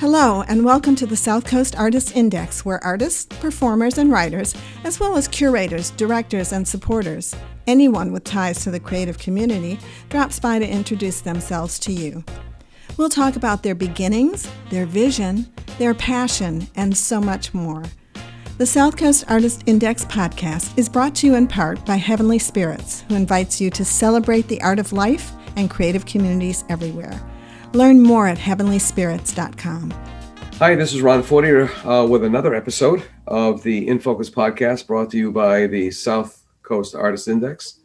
Hello, and welcome to the South Coast Artists Index, where artists, performers, and writers, as well as curators, directors, and supporters, anyone with ties to the creative community, drops by to introduce themselves to you. We'll talk about their beginnings, their vision, their passion, and so much more. The South Coast Artist Index podcast is brought to you in part by Heavenly Spirits, who invites you to celebrate the art of life and creative communities everywhere. Learn more at heavenlyspirits.com. Hi, this is Ron Fortier with another episode of the In Focus podcast brought to you by the South Coast Artist Index.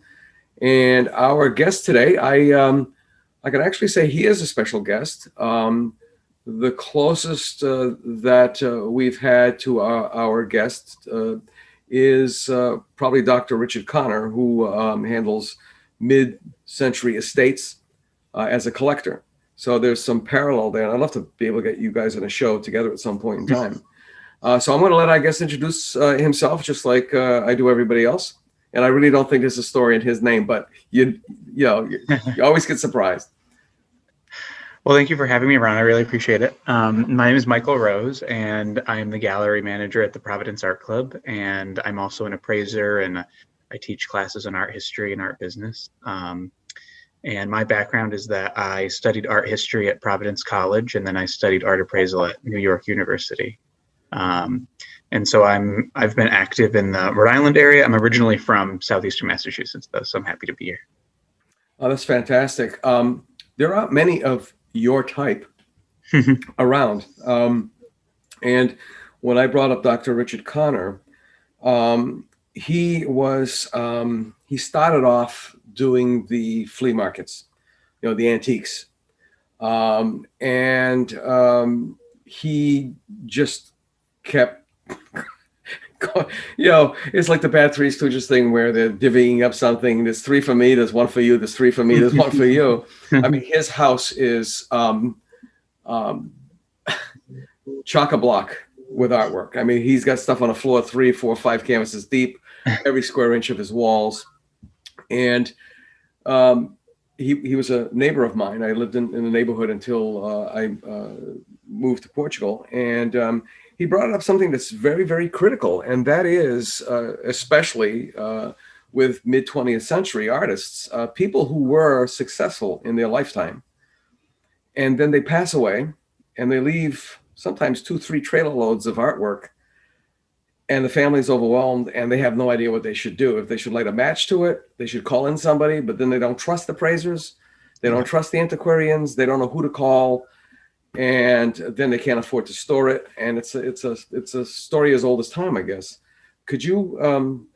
And our guest today, I can actually say he is a special guest. The closest that we've had to our guest is probably Dr. Richard Connor, who handles mid-century estates as a collector. So there's some parallel there. And I'd love to be able to get you guys on a show together at some point in time. So I'm going to let our guest introduce himself, just like I do everybody else. And I really don't think there's a story in his name, but you always get surprised. Well, thank you for having me, Ron. I really appreciate it. My name is Michael Rose, and I am the gallery manager at the Providence Art Club. And I'm also an appraiser, and I teach classes on art history and art business. And my background is that I studied art history at Providence College, and then I studied art appraisal at New York University. And so I've been active in the Rhode Island area. I'm originally from southeastern Massachusetts, though, so I'm happy to be here. Oh, that's fantastic. There aren't many of your type around. And when I brought up Dr. Richard Connor, he started off doing the flea markets, the antiques. He just kept, it's like the bad Three Stooges thing where they're divvying up something. There's three for me, there's one for you, there's three for me, there's one for you. I mean, his house is chock-a-block with artwork. I mean, he's got stuff on the floor 3, 4, 5 canvases deep, every square inch of his walls. And he was a neighbor of mine. I lived in the neighborhood until I moved to Portugal. And he brought up something that's very, very critical. And that is, especially with mid-20th century artists, people who were successful in their lifetime. And then they pass away and they leave sometimes 2-3 trailer loads of artwork. And the family's overwhelmed and they have no idea what they should do. If they should light a match to it, they should call in somebody, but then they don't trust the appraisers. They don't trust the antiquarians. They don't know who to call. And then they can't afford to store it. And it's a story as old as time, I guess. Could you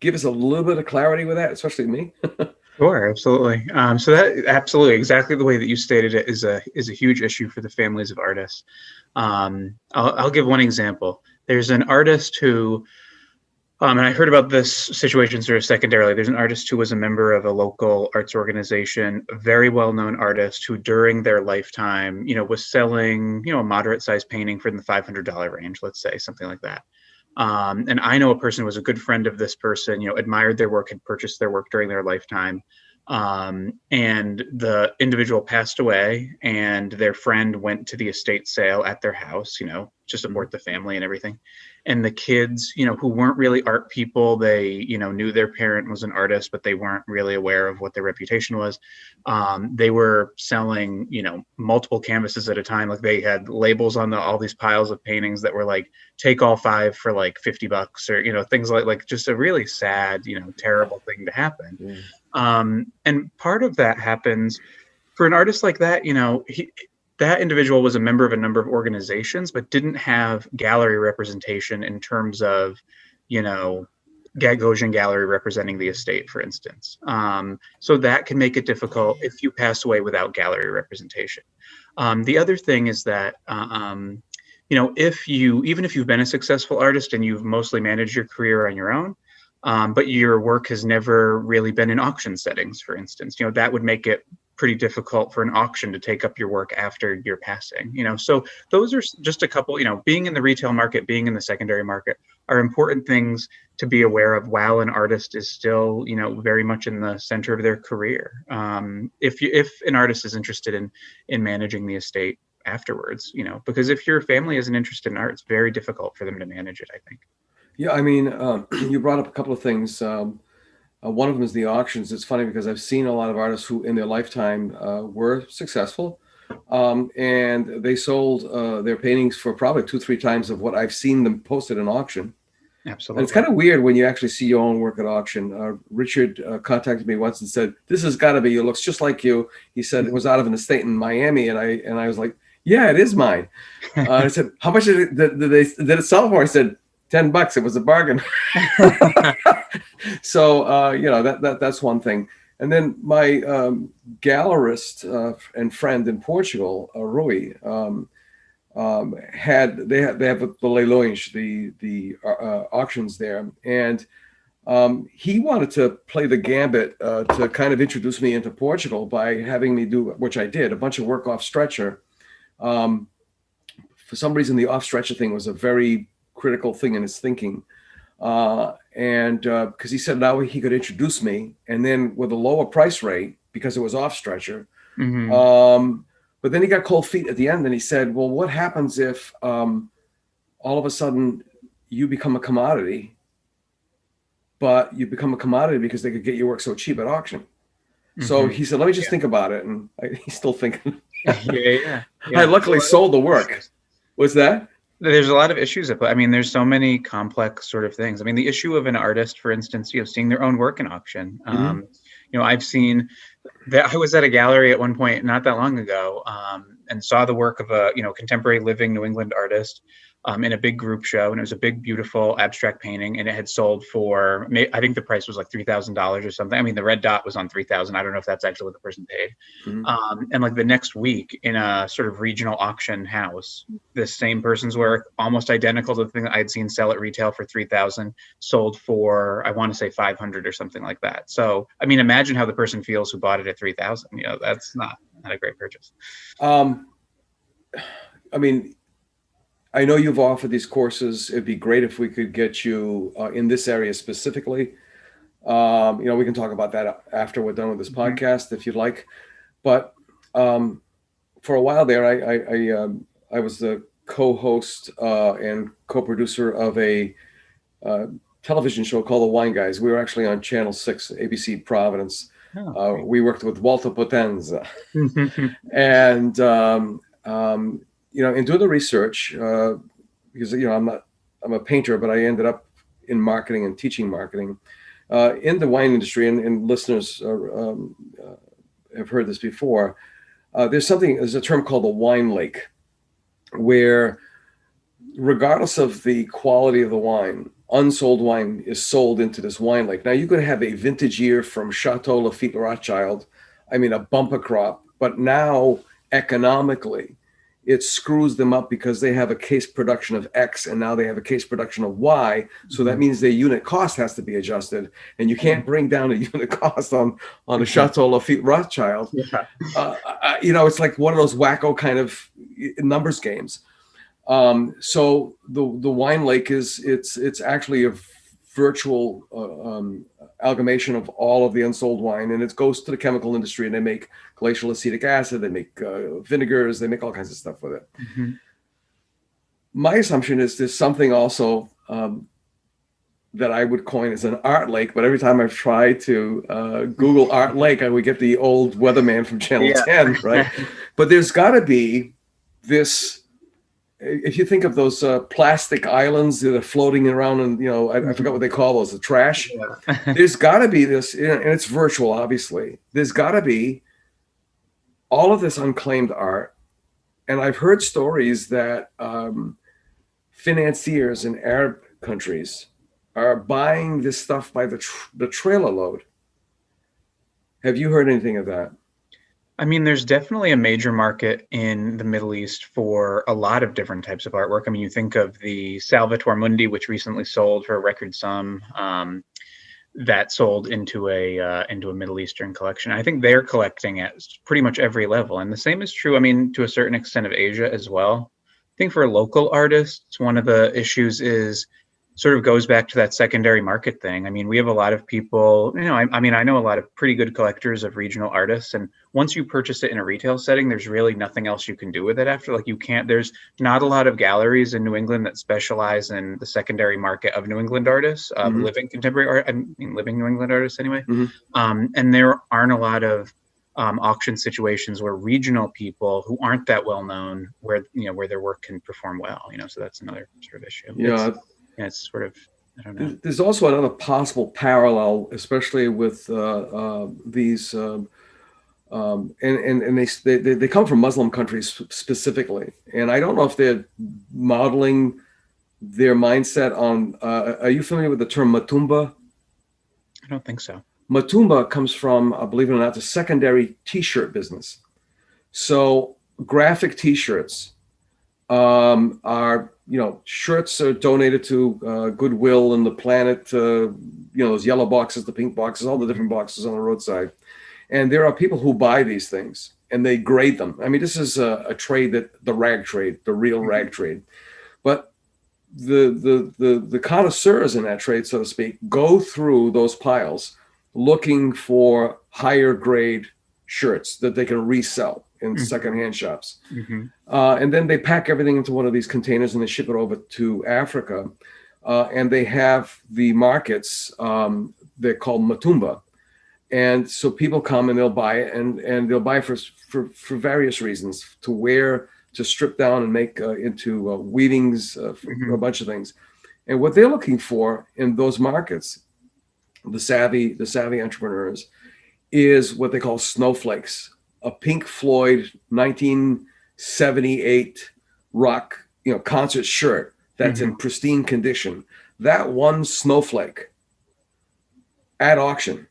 give us a little bit of clarity with that, especially me? Sure, absolutely. So that absolutely exactly the way that you stated it is a huge issue for the families of artists. I'll give one example. There's an artist who, and I heard about this situation sort of secondarily. There's an artist who was a member of a local arts organization, a very well-known artist who during their lifetime, was selling, a moderate-sized painting for the $500 range, let's say, something like that. And I know a person who was a good friend of this person, admired their work, had purchased their work during their lifetime. And the individual passed away and their friend went to the estate sale at their house, to support the family and everything. And the kids, who weren't really art people, they, knew their parent was an artist, but they weren't really aware of what their reputation was. They were selling, multiple canvases at a time. Like they had labels on all these piles of paintings that were like, take all 5 for like $50 or, things like just a really sad, terrible thing to happen. And part of that happens for an artist like that, that individual was a member of a number of organizations, but didn't have gallery representation in terms of, Gagosian gallery representing the estate, for instance. So that can make it difficult if you pass away without gallery representation. The other thing is that, even if you've been a successful artist and you've mostly managed your career on your own, but your work has never really been in auction settings, for instance, that would make it pretty difficult for an auction to take up your work after your passing, so those are just a couple, being in the retail market, being in the secondary market are important things to be aware of while an artist is still, very much in the center of their career. If an artist is interested in managing the estate, afterwards, because if your family isn't interested in art, it's very difficult for them to manage it, I think. Yeah, I mean, you brought up a couple of things. One of them is the auctions. It's funny because I've seen a lot of artists who in their lifetime were successful, and they sold their paintings for probably 2, 3 times of what I've seen them posted in auction. Absolutely. And it's kind of weird when you actually see your own work at auction. Richard contacted me once and said, "This has got to be you. Looks just like you." He said it was out of an estate in Miami, and I was like, "Yeah, it is mine." I said, "How much did it sell for?" I said, $10. It was a bargain. So that's one thing. And then my gallerist and friend in Portugal, Rui. They have the leilões, the auctions there, and he wanted to play the gambit to kind of introduce me into Portugal by having me do, which I did, a bunch of work off stretcher. For some reason, the off stretcher thing was a very critical thing in his thinking, and because he said now he could introduce me, and then with a lower price rate because it was off stretcher. Mm-hmm. But then he got cold feet at the end, and he said, "Well, what happens if all of a sudden you become a commodity, but you become a commodity because they could get your work so cheap at auction?" Mm-hmm. So he said, "Let me just think about it," and he's still thinking. Yeah. I luckily sold the work. What's that? There's a lot of issues at play. I mean, there's so many complex sort of things. I mean, the issue of an artist, for instance, seeing their own work in auction. Mm-hmm. I've seen that. I was at a gallery at one point not that long ago, and saw the work of a contemporary living New England artist in a big group show, and it was a big, beautiful abstract painting, and it had sold for, I think the price was like $3,000 or something. I mean, the red dot was on 3,000. I don't know if that's actually what the person paid. Mm-hmm. And like the next week in a sort of regional auction house, this same person's work, almost identical to the thing that I'd seen sell at retail for 3,000, sold for, I want to say 500 or something like that. So, I mean, imagine how the person feels who bought it at 3,000. That's not a great purchase. I mean, I know you've offered these courses. It'd be great if we could get you in this area specifically. We can talk about that after we're done with this podcast, if you'd like. But for a while there, I was the co-host and co-producer of a television show called The Wine Guys. We were actually on Channel 6, ABC Providence. We worked with Walter Potenza. And in doing the research, because I'm a painter, but I ended up in marketing and teaching marketing in the wine industry, and listeners have heard this before. There's a term called the wine lake, where regardless of the quality of the wine, unsold wine is sold into this wine lake. Now you could have a vintage year from Chateau Lafite Rothschild, I mean a bumper crop, but now economically, it screws them up because they have a case production of X and now they have a case production of Y. So that means their unit cost has to be adjusted, and you can't bring down a unit cost on a Chateau Lafite Rothschild. Yeah. It's like one of those wacko kind of numbers games. So the wine lake it's actually a virtual amalgamation of all of the unsold wine, and it goes to the chemical industry, and they make glacial acetic acid, they make vinegars, they make all kinds of stuff with it. Mm-hmm. My assumption is there's something also that I would coin as an art lake, but every time I've tried to Google art lake, I would get the old weatherman from Channel 10, right? But there's got to be this. If you think of those plastic islands that are floating around, and I forgot what they call those, the trash. Yeah. There's got to be this, and it's virtual, obviously. There's got to be all of this unclaimed art, and I've heard stories that financiers in Arab countries are buying this stuff by the trailer load. Have you heard anything of that? I mean, there's definitely a major market in the Middle East for a lot of different types of artwork. I mean, you think of the Salvator Mundi, which recently sold for a record sum, that sold into a Middle Eastern collection. I think they're collecting at pretty much every level. And the same is true, I mean, to a certain extent of Asia as well. I think for local artists, one of the issues is sort of goes back to that secondary market thing. I mean, we have a lot of people, I mean, I know a lot of pretty good collectors of regional artists. And once you purchase it in a retail setting, there's really nothing else you can do with it after. Like, there's not a lot of galleries in New England that specialize in the secondary market of New England artists, living contemporary art, I mean, living New England artists anyway. And there aren't a lot of auction situations where regional people who aren't that well known, where their work can perform well, so that's another sort of issue. Yeah. It's sort of, I don't know. There's also another possible parallel, especially with these, and they come from Muslim countries specifically, and I don't know if they're modeling their mindset on. Are you familiar with the term matumba? I don't think so. Matumba comes from, believe it or not, the secondary T-shirt business. So graphic T-shirts are, shirts are donated to Goodwill and the Planet, those yellow boxes, the pink boxes, all the different boxes on the roadside. And there are people who buy these things and they grade them. I mean, this is a trade the rag trade, the real rag trade. But the connoisseurs in that trade, so to speak, go through those piles looking for higher grade shirts that they can resell in secondhand shops. And then they pack everything into one of these containers and they ship it over to Africa. And they have the markets, they're called Matumba. And so people come and they'll buy it, and they'll buy for various reasons, to wear, to strip down and make into weavings, for a bunch of things. And what they're looking for in those markets, the savvy entrepreneurs, is what they call snowflakes, a Pink Floyd 1978 rock, concert shirt that's in pristine condition. That one snowflake at auction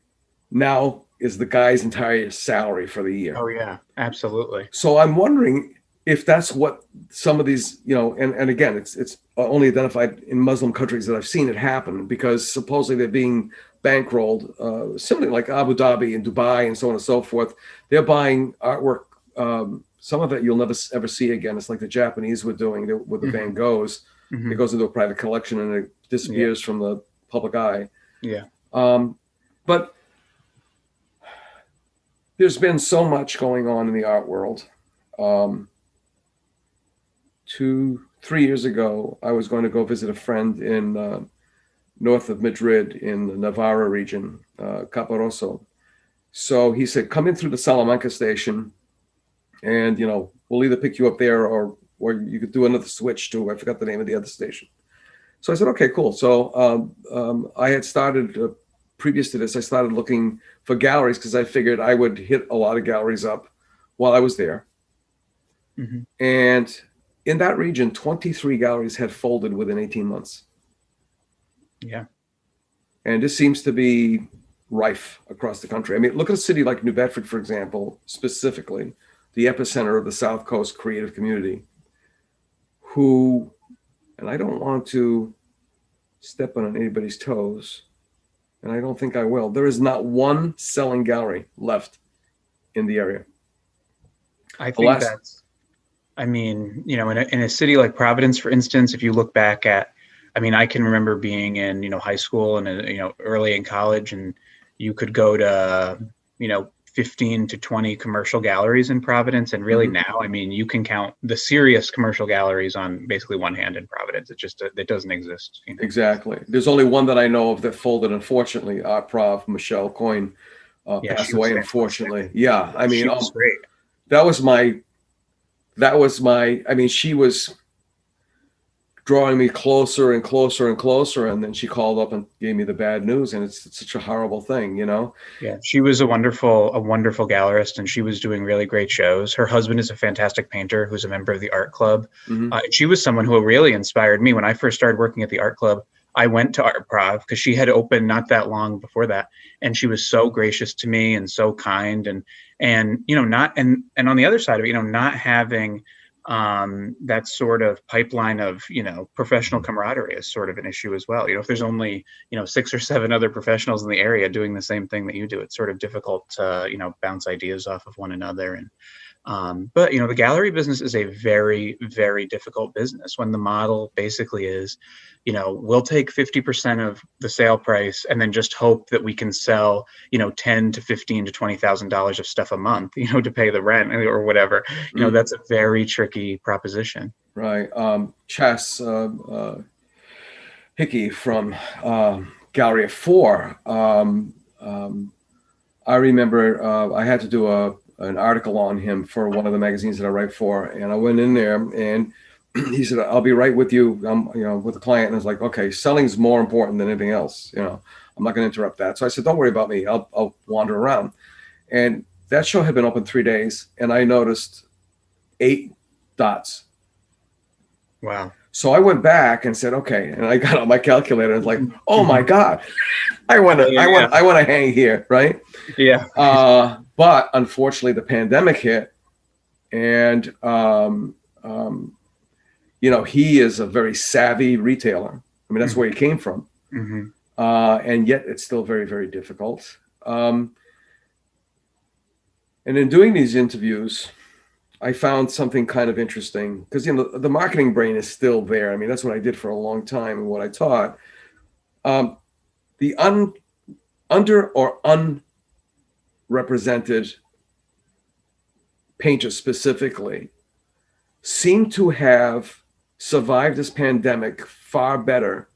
now is the guy's entire salary for the year. Oh yeah, absolutely. So I'm wondering if that's what some of these, and again, it's only identified in Muslim countries that I've seen it happen, because supposedly they're being bankrolled, similarly like Abu Dhabi and Dubai and so on and so forth. They're buying artwork. Some of it you'll never ever see again. It's like the Japanese were doing with the Van Goghs. It goes into a private collection and it disappears from the public eye. Yeah. But there's been so much going on in the art world. 2-3 years ago, I was going to go visit a friend in north of Madrid in the Navarra region, Caparoso. So he said, come in through the Salamanca station and, we'll either pick you up there or you could do another switch to, I forgot the name of the other station. So I said, okay, cool. So I had started, previous to this, I started looking for galleries because I figured I would hit a lot of galleries up while I was there. And in that region, 23 galleries had folded within 18 months. Yeah. And this seems to be rife across the country. I mean, look at a city like New Bedford, for example, specifically, the epicenter of the South Coast creative community, who, and I don't want to step on anybody's toes, and I don't think I will, there is not one selling gallery left in the area. I think that's, I mean, in a city like Providence, for instance, if you look back at, I mean, I can remember being in, high school and, early in college, and you could go to, 15 to 20 commercial galleries in Providence. And really now, I mean, you can count the serious commercial galleries on basically one hand in Providence. It doesn't exist. Exactly. There's only one that I know of that folded, unfortunately. Art Prov, Michelle Coyne, passed away, unfortunately. Yeah. I mean, she was great. That was my, I mean, she was drawing me closer and closer and closer. And then she called up and gave me the bad news. And it's such a horrible thing, Yeah. She was a wonderful gallerist, and she was doing really great shows. Her husband is a fantastic painter who's a member of the art club. She was someone who really inspired me. When I first started working at the art club, I went to Art Prov because she had opened not that long before that. And she was so gracious to me and so kind, and on the other side of it, not having that sort of pipeline of, professional camaraderie is sort of an issue as well. If there's only, 6 or 7 other professionals in the area doing the same thing that you do, it's sort of difficult to, bounce ideas off of one another. And But the gallery business is a very, very difficult business when the model basically is, we'll take 50% of the sale price and then just hope that we can sell, 10 to 15 to $20,000 of stuff a month, to pay the rent or whatever. That's a very tricky proposition. Right. Chess Hickey from Gallery of Four. I remember I had to do an article on him for one of the magazines that I write for, and I went in there and he said, "I'll be right with you." With the client, and I was like, "Okay, selling's more important than anything else. I'm not going to interrupt that." So I said, "Don't worry about me. I'll wander around." And that show had been open 3 days, and I noticed 8 dots. Wow. So I went back and said, "Okay," and I got out my calculator and was like, "Oh my God, I want to hang here, right?" Yeah. But unfortunately, the pandemic hit, and he is a very savvy retailer. I mean, that's where he came from, and yet it's still very, very difficult. And in doing these interviews, I found something kind of interesting because the marketing brain is still there. I mean, that's what I did for a long time and what I taught. The under or unrepresented painters specifically seem to have survived this pandemic far better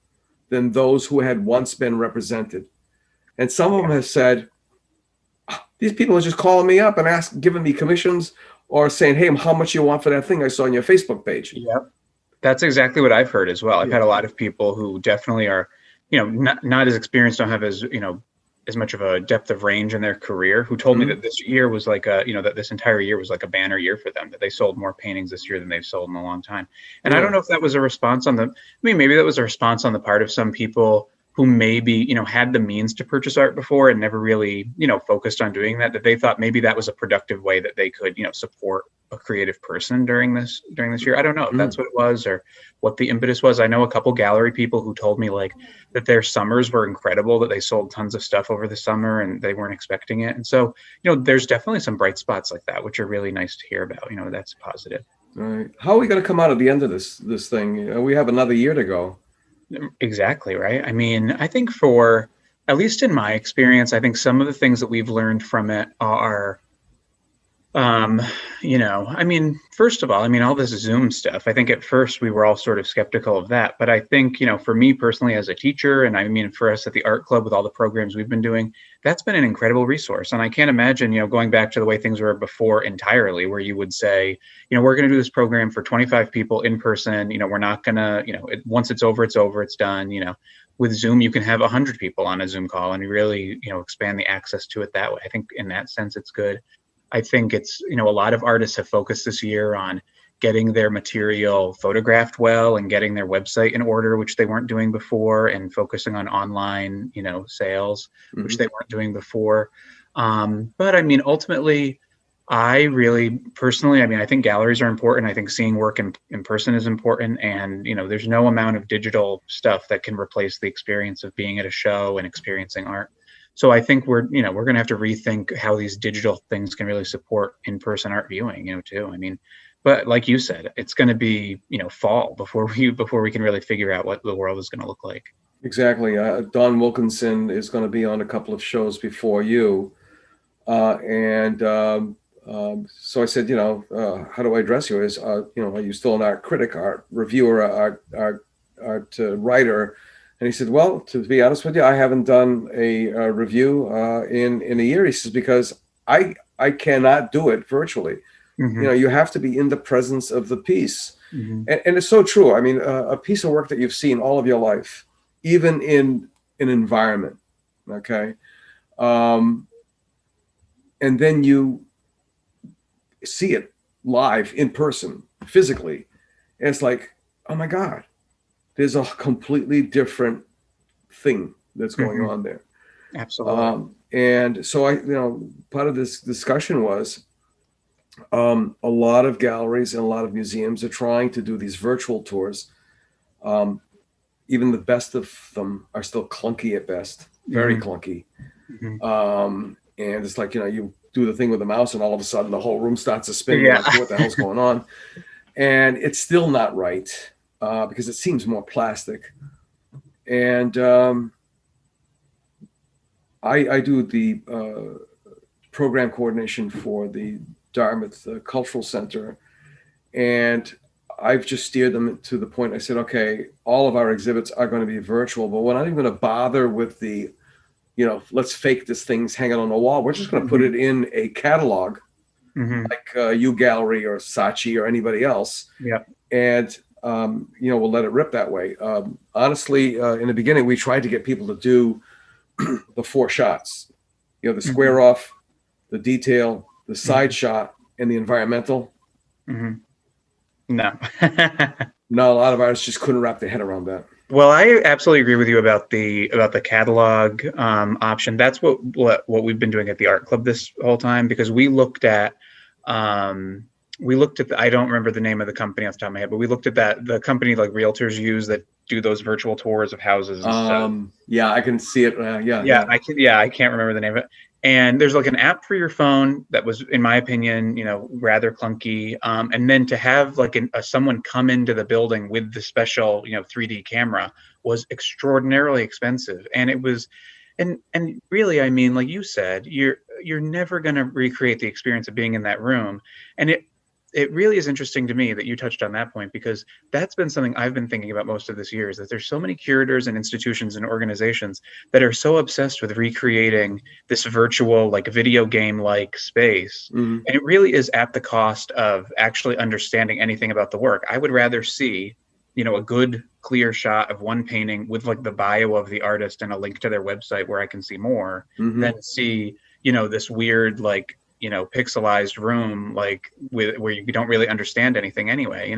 than those who had once been represented. And some of them have said, these people are just calling me up and giving me commissions or saying, "Hey, how much you want for that thing I saw on your Facebook page?" Yep. That's exactly what I've heard as well. I've had a lot of people who definitely are, not as experienced, don't have as much of a depth of range in their career, who told me that this year was like that this entire year was like a banner year for them, that they sold more paintings this year than they've sold in a long time. And I don't know if that was a response maybe that was a response on the part of some people who maybe, had the means to purchase art before and never really, focused on doing that they thought maybe that was a productive way that they could, support a creative person during this year. I don't know if that's what it was or what the impetus was. I know a couple gallery people who told me that their summers were incredible, that they sold tons of stuff over the summer and they weren't expecting it. And so, there's definitely some bright spots like that, which are really nice to hear about. That's positive. All right. How are we going to come out at the end of this thing? We have another year to go. Exactly, right? I mean, I think at least in my experience, I think some of the things that we've learned from it are, first of all, all this Zoom stuff, I think at first we were all sort of skeptical of that. But I think, for me personally as a teacher, and for us at the art club with all the programs we've been doing, that's been an incredible resource. And I can't imagine, going back to the way things were before entirely, where you would say, we're going to do this program for 25 people in person. We're not going to, once it's over, it's done. With Zoom, you can have 100 people on a Zoom call and really, expand the access to it that way. I think in that sense, it's good. I think it's, a lot of artists have focused this year on getting their material photographed well and getting their website in order, which they weren't doing before, and focusing on online, sales, which they weren't doing before. But ultimately, I really personally, I think galleries are important. I think seeing work in person is important. And, there's no amount of digital stuff that can replace the experience of being at a show and experiencing art. So I think we're going to have to rethink how these digital things can really support in-person art viewing, too. But like you said, it's going to be, fall before we can really figure out what the world is going to look like. Exactly. Don Wilkinson is going to be on a couple of shows before you. So I said, how do I address you? Are you still an art critic, art reviewer, art writer? And he said, "Well, to be honest with you, I haven't done a review in a year." He says, "Because I cannot do it virtually. You have to be in the presence of the piece." And it's so true. A piece of work that you've seen all of your life, even in an environment, okay, and then you see it live in person, physically, and it's like, oh my God. There's a completely different thing that's going on there. Absolutely. And so part of this discussion was a lot of galleries and a lot of museums are trying to do these virtual tours. Even the best of them are still clunky at best, very clunky. and it's like, you do the thing with the mouse and all of a sudden the whole room starts to spin. Yeah. Like, what the hell's going on? And it's still not right, because it seems more plastic. And I do the program coordination for the Dartmouth Cultural Center, and I've just steered them to the point. I said, okay, all of our exhibits are going to be virtual, but we're not even going to bother with the, let's fake this thing's hanging on the wall. We're just going to put it in a catalog, like U Gallery or Saatchi or anybody else. Yeah. And, we'll let it rip that way. Honestly, in the beginning, we tried to get people to do the 4 shots, the square off, the detail, the side shot, and the environmental. No. No, a lot of artists just couldn't wrap their head around that. Well, I absolutely agree with you about the catalog option. That's what we've been doing at the art club this whole time, because we looked at I don't remember the name of the company off the top of my head, but we looked at the company like realtors use that do those virtual tours of houses and stuff. Yeah, I can see it. I can't remember the name of it. And there's like an app for your phone that was, in my opinion, rather clunky. And then to have like someone come into the building with the special, 3D camera was extraordinarily expensive. And it was, and really, I mean, like you said, you're never going to recreate the experience of being in that room. And it really is interesting to me that you touched on that point, because that's been something I've been thinking about most of this year, is that there's so many curators and institutions and organizations that are so obsessed with recreating this virtual, like video game like space. And it really is at the cost of actually understanding anything about the work. I would rather see, a good clear shot of one painting with like the bio of the artist and a link to their website where I can see more than see, this weird, like, pixelized room, like where you don't really understand anything anyway.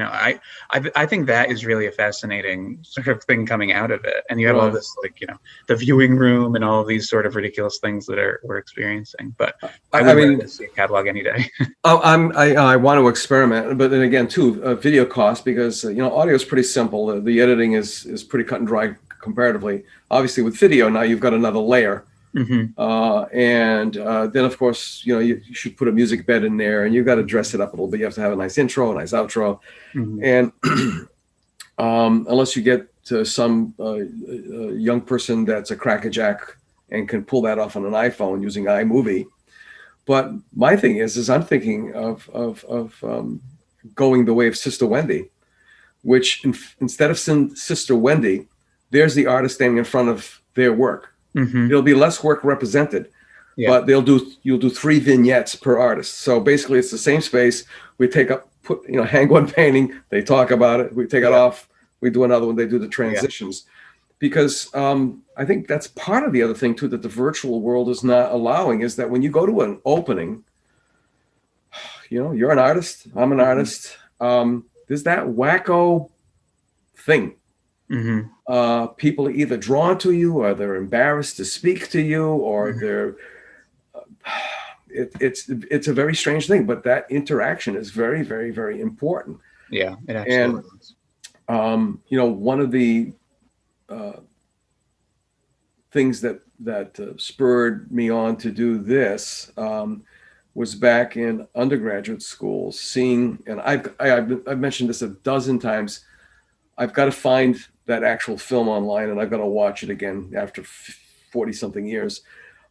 I think that is really a fascinating sort of thing coming out of it. And you have all this, like, the viewing room and all of these sort of ridiculous things that we're experiencing. But I mean, see a catalog any day. I want to experiment, but then again, too, video cost, because audio is pretty simple. The editing is pretty cut and dry comparatively. Obviously, with video now you've got another layer. And then of course, you should put a music bed in there, and you've got to dress it up a little bit. You have to have a nice intro, a nice outro. And unless you get to some young person that's a crackerjack and can pull that off on an iPhone using iMovie. But my thing is I'm thinking of going the way of Sister Wendy, which instead of Sister Wendy, there's the artist standing in front of their work. There'll be less work represented, but you'll do 3 vignettes per artist. So basically it's the same space. We hang one painting, they talk about it, we take it off, we do another one, they do the transitions. Because I think that's part of the other thing too that the virtual world is not allowing, is that when you go to an opening, you're an artist, I'm an artist, there's that wacko thing. People are either drawn to you, or they're embarrassed to speak to you, or they're it's a very strange thing, but that interaction is very, very, very important. Yeah, it absolutely is. And one of the things that spurred me on to do this was back in undergraduate school, seeing, and I've mentioned this a dozen times, I've got to find that actual film online, and I've got to watch it again after 40 something years.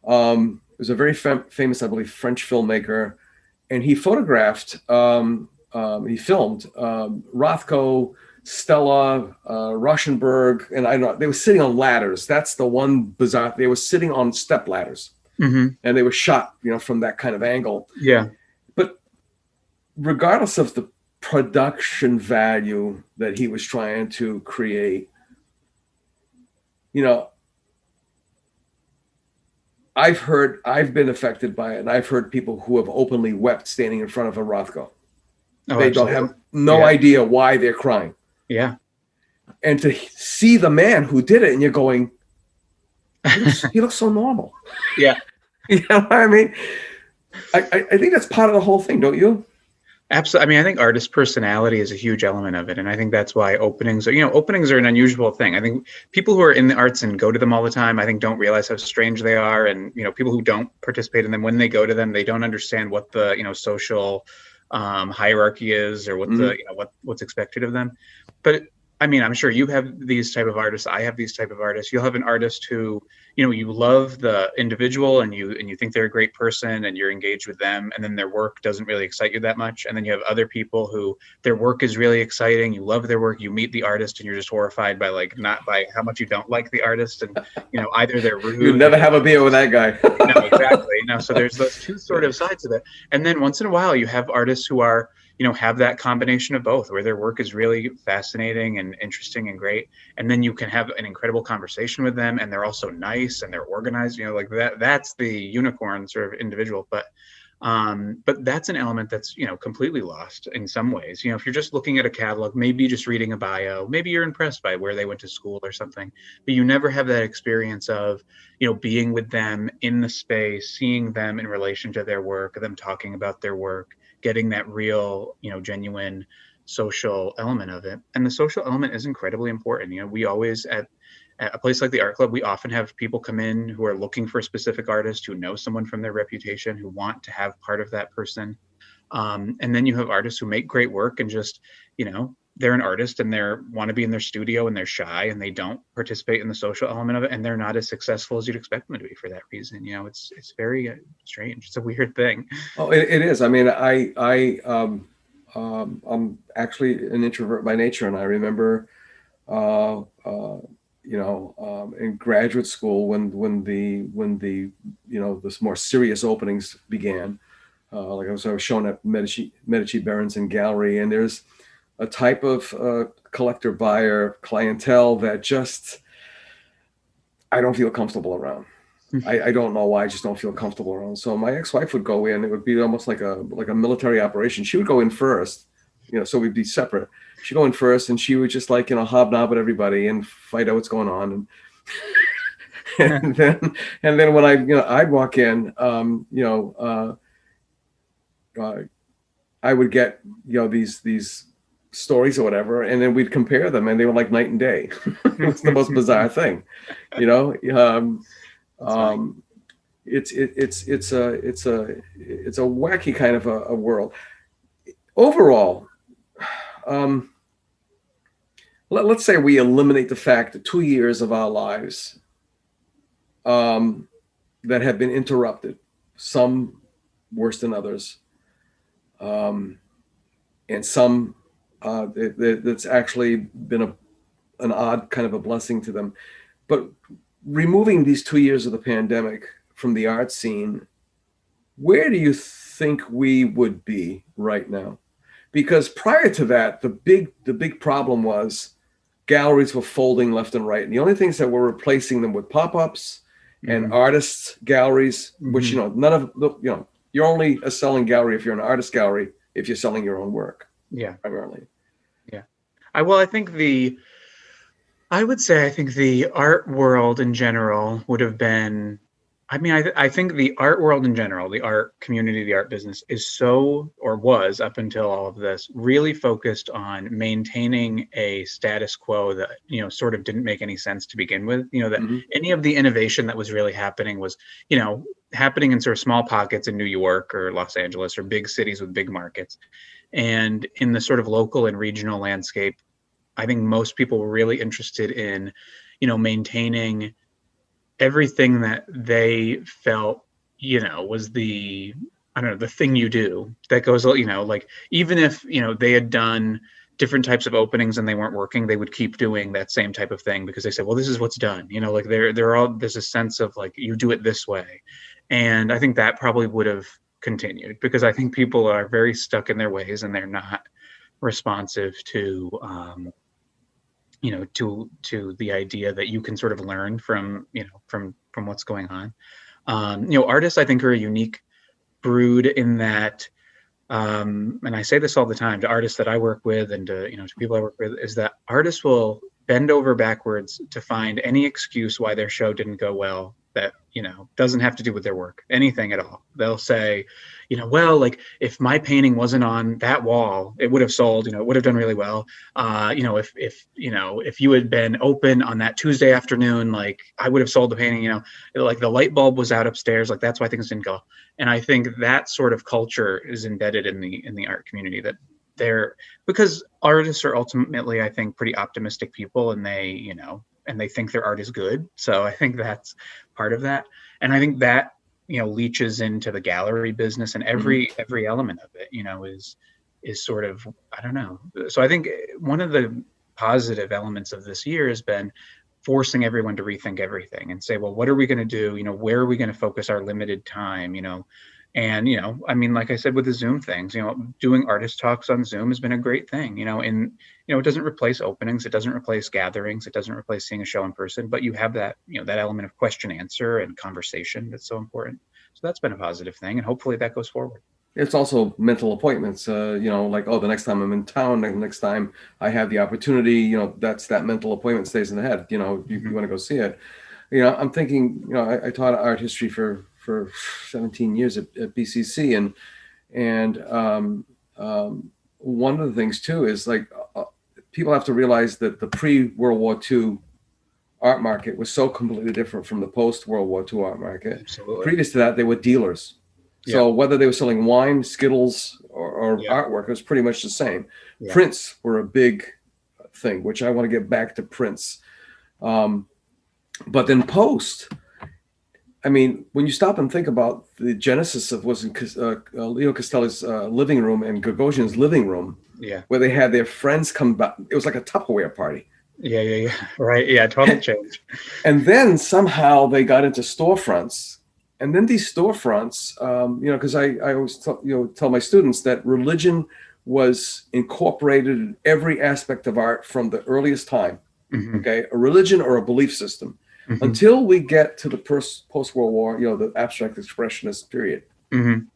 It was a very famous, I believe, French filmmaker, and he photographed, he filmed Rothko, Stella, Rauschenberg, and I don't know, they were sitting on ladders. That's the one bizarre, they were sitting on step ladders, and they were shot, from that kind of angle. Yeah. But regardless of the production value that he was trying to create, I've been affected by it, and I've heard people who have openly wept standing in front of a Rothko. They don't have no idea why they're crying. Yeah. And to see the man who did it, and you're going, he looks so normal. Yeah. You know what I mean? I think that's part of the whole thing, don't you? Absolutely. I mean, I think artist personality is a huge element of it. And I think that's why openings are an unusual thing. I think people who are in the arts and go to them all the time, I think don't realize how strange they are. And, people who don't participate in them, when they go to them, they don't understand what the, social hierarchy is, or what the, what's expected of them. But I mean, I'm sure you have these type of artists. I have these type of artists. You'll have an artist who, you love the individual, and you think they're a great person, and you're engaged with them, and then their work doesn't really excite you that much. And then you have other people who their work is really exciting. You love their work. You meet the artist, and you're just horrified by not by how much you don't like the artist, and either they're rude. You'd never have a beer with that guy. No, exactly. So there's those two sort of sides of it. And then once in a while, you have artists who are, have that combination of both, where their work is really fascinating and interesting and great. And then you can have an incredible conversation with them, and they're also nice and they're organized, like that's the unicorn sort of individual. But that's an element that's, completely lost in some ways. If you're just looking at a catalog, maybe just reading a bio, maybe you're impressed by where they went to school or something, but you never have that experience of, being with them in the space, seeing them in relation to their work, them talking about their work, getting that real, genuine social element of it. And the social element is incredibly important. We always, at a place like the art club, we often have people come in who are looking for a specific artist, who know someone from their reputation, who want to have part of that person. And then you have artists who make great work and just, they're an artist and they want to be in their studio and they're shy and they don't participate in the social element of it, and they're not as successful as you'd expect them to be for that reason. It's very strange. It's a weird thing. Oh, it is. I mean, I'm actually an introvert by nature, and I remember, in graduate school when the this more serious openings began. Like I was shown at Medici Berenson Gallery, and there's a type of collector buyer clientele that just I don't feel comfortable around. I don't know why. I just don't feel comfortable around. So my ex-wife would go in. It would be almost like a military operation. She would go in first, so we'd be separate. She'd go in first, and she would just hobnob with everybody and find out what's going on. And and then when I'd walk in, I would get these stories or whatever, and then we'd compare them, and they were like night and day. It was the most bizarre thing, It's a wacky kind of a world. Overall, let's say we eliminate the fact that 2 years of our lives that have been interrupted, some worse than others, and some that's actually been an odd kind of a blessing to them. But removing these 2 years of the pandemic from the art scene, where do you think we would be right now? Because prior to that, the big problem was galleries were folding left and right. And the only things that were replacing them with pop-ups and artists' galleries, which, none of the, you're only a selling gallery if you're an artist gallery, if you're selling your own work. Yeah. Primarily. Yeah. I would say I think the art world in general would have been, I think the art world in general, the art community, the art business was up until all of this, really focused on maintaining a status quo that, sort of didn't make any sense to begin with. That any of the innovation that was really happening was, happening in sort of small pockets in New York or Los Angeles or big cities with big markets. And in the sort of local and regional landscape, I think most people were really interested in, maintaining everything that they felt, was the thing you do that goes, even if, they had done different types of openings and they weren't working, they would keep doing that same type of thing because they said, well, this is what's done, there's a sense of you do it this way. And I think that probably would have continued because I think people are very stuck in their ways and they're not responsive to, to the idea that you can sort of learn from what's going on. Artists, I think, are a unique brood in that, and I say this all the time to artists that I work with and to people I work with, is that artists will bend over backwards to find any excuse why their show didn't go well that, doesn't have to do with their work, anything at all. They'll say, well, like if my painting wasn't on that wall, it would have sold, it would have done really well. If you had been open on that Tuesday afternoon, like I would have sold the painting, like the light bulb was out upstairs, like that's why things didn't go. And I think that sort of culture is embedded in the art community, that because artists are ultimately, I think, pretty optimistic people, and they think their art is good. So I think that's part of that. And I think that, leaches into the gallery business, and every element of it, is sort of, I don't know. So I think one of the positive elements of this year has been forcing everyone to rethink everything and say, well, what are we going to do? Where are we going to focus our limited time? And, I mean, like I said, with the Zoom things, doing artist talks on Zoom has been a great thing, and, it doesn't replace openings. It doesn't replace gatherings. It doesn't replace seeing a show in person, but you have that, that element of question, answer, and conversation that's so important. So that's been a positive thing, and hopefully that goes forward. It's also mental appointments, like, the next time I'm in town, the next time I have the opportunity, that's that mental appointment stays in the head, you want to go see it. I'm thinking, I taught art history for 17 years at BCC, and one of the things too is like people have to realize that the pre-World War II art market was so completely different from the post-World War II art market. Absolutely. Previous to that, they were dealers. So whether they were selling wine, Skittles, or artwork, it was pretty much the same. Yeah. Prints were a big thing, which I want to get back to prints. But then post, I mean, when you stop and think about the genesis of Leo Castelli's living room and Gagosian's living room, where they had their friends come back, it was like a Tupperware party. Yeah. Right. Yeah. Total change. And then somehow they got into storefronts. And then these storefronts, because I always tell my students that religion was incorporated in every aspect of art from the earliest time. Okay, a religion or a belief system, until we get to the post-World War, the abstract expressionist period. And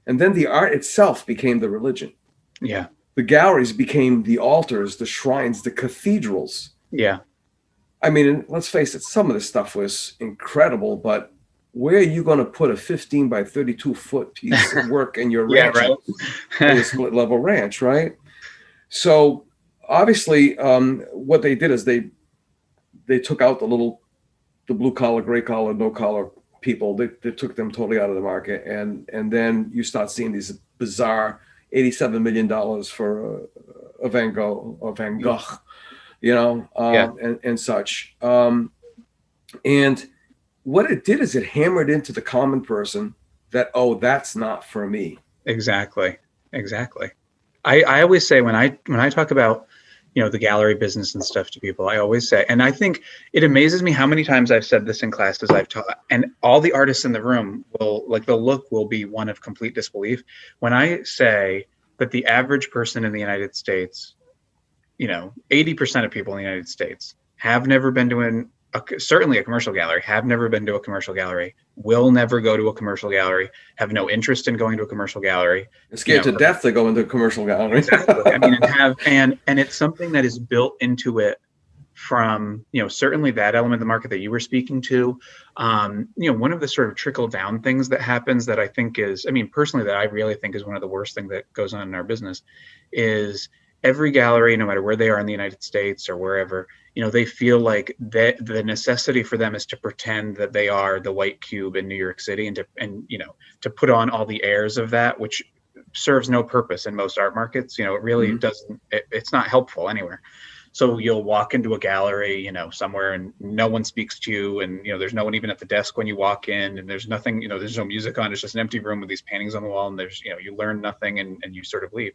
then the art itself became the religion. Yeah. The galleries became the altars, the shrines, the cathedrals. Yeah. I mean, let's face it, some of this stuff was incredible, but where are you going to put a 15 by 32 foot piece of work in your ranch, right. in a split level ranch, right? So obviously, what they did is they took out the blue collar, gray collar, no collar people. They took them totally out of the market, and then you start seeing these bizarre $87 million for a Van Gogh or Van Gogh, and such. And what it did is it hammered into the common person that, that's not for me. Exactly. I always say when I talk about, the gallery business and stuff to people, I always say, and I think it amazes me how many times I've said this in classes I've taught, and all the artists in the room the look will be one of complete disbelief when I say that the average person in the United States, 80% of people in the United States have never been to certainly a commercial gallery, have never been to a commercial gallery, will never go to a commercial gallery, have no interest in going to a commercial gallery. They're scared to death to go into a commercial gallery. Exactly. I mean, and it's something that is built into it from, certainly that element of the market that you were speaking to. One of the sort of trickle down things that happens that I think is, personally, that I really think is one of the worst things that goes on in our business is every gallery, no matter where they are in the United States or wherever, they feel like the necessity for them is to pretend that they are the white cube in New York City and to put on all the airs of that, which serves no purpose in most art markets. It really doesn't, it's not helpful anywhere. So you'll walk into a gallery, somewhere and no one speaks to you. And, there's no one even at the desk when you walk in, and there's nothing, there's no music on. It's just an empty room with these paintings on the wall, and there's, you learn nothing and you sort of leave.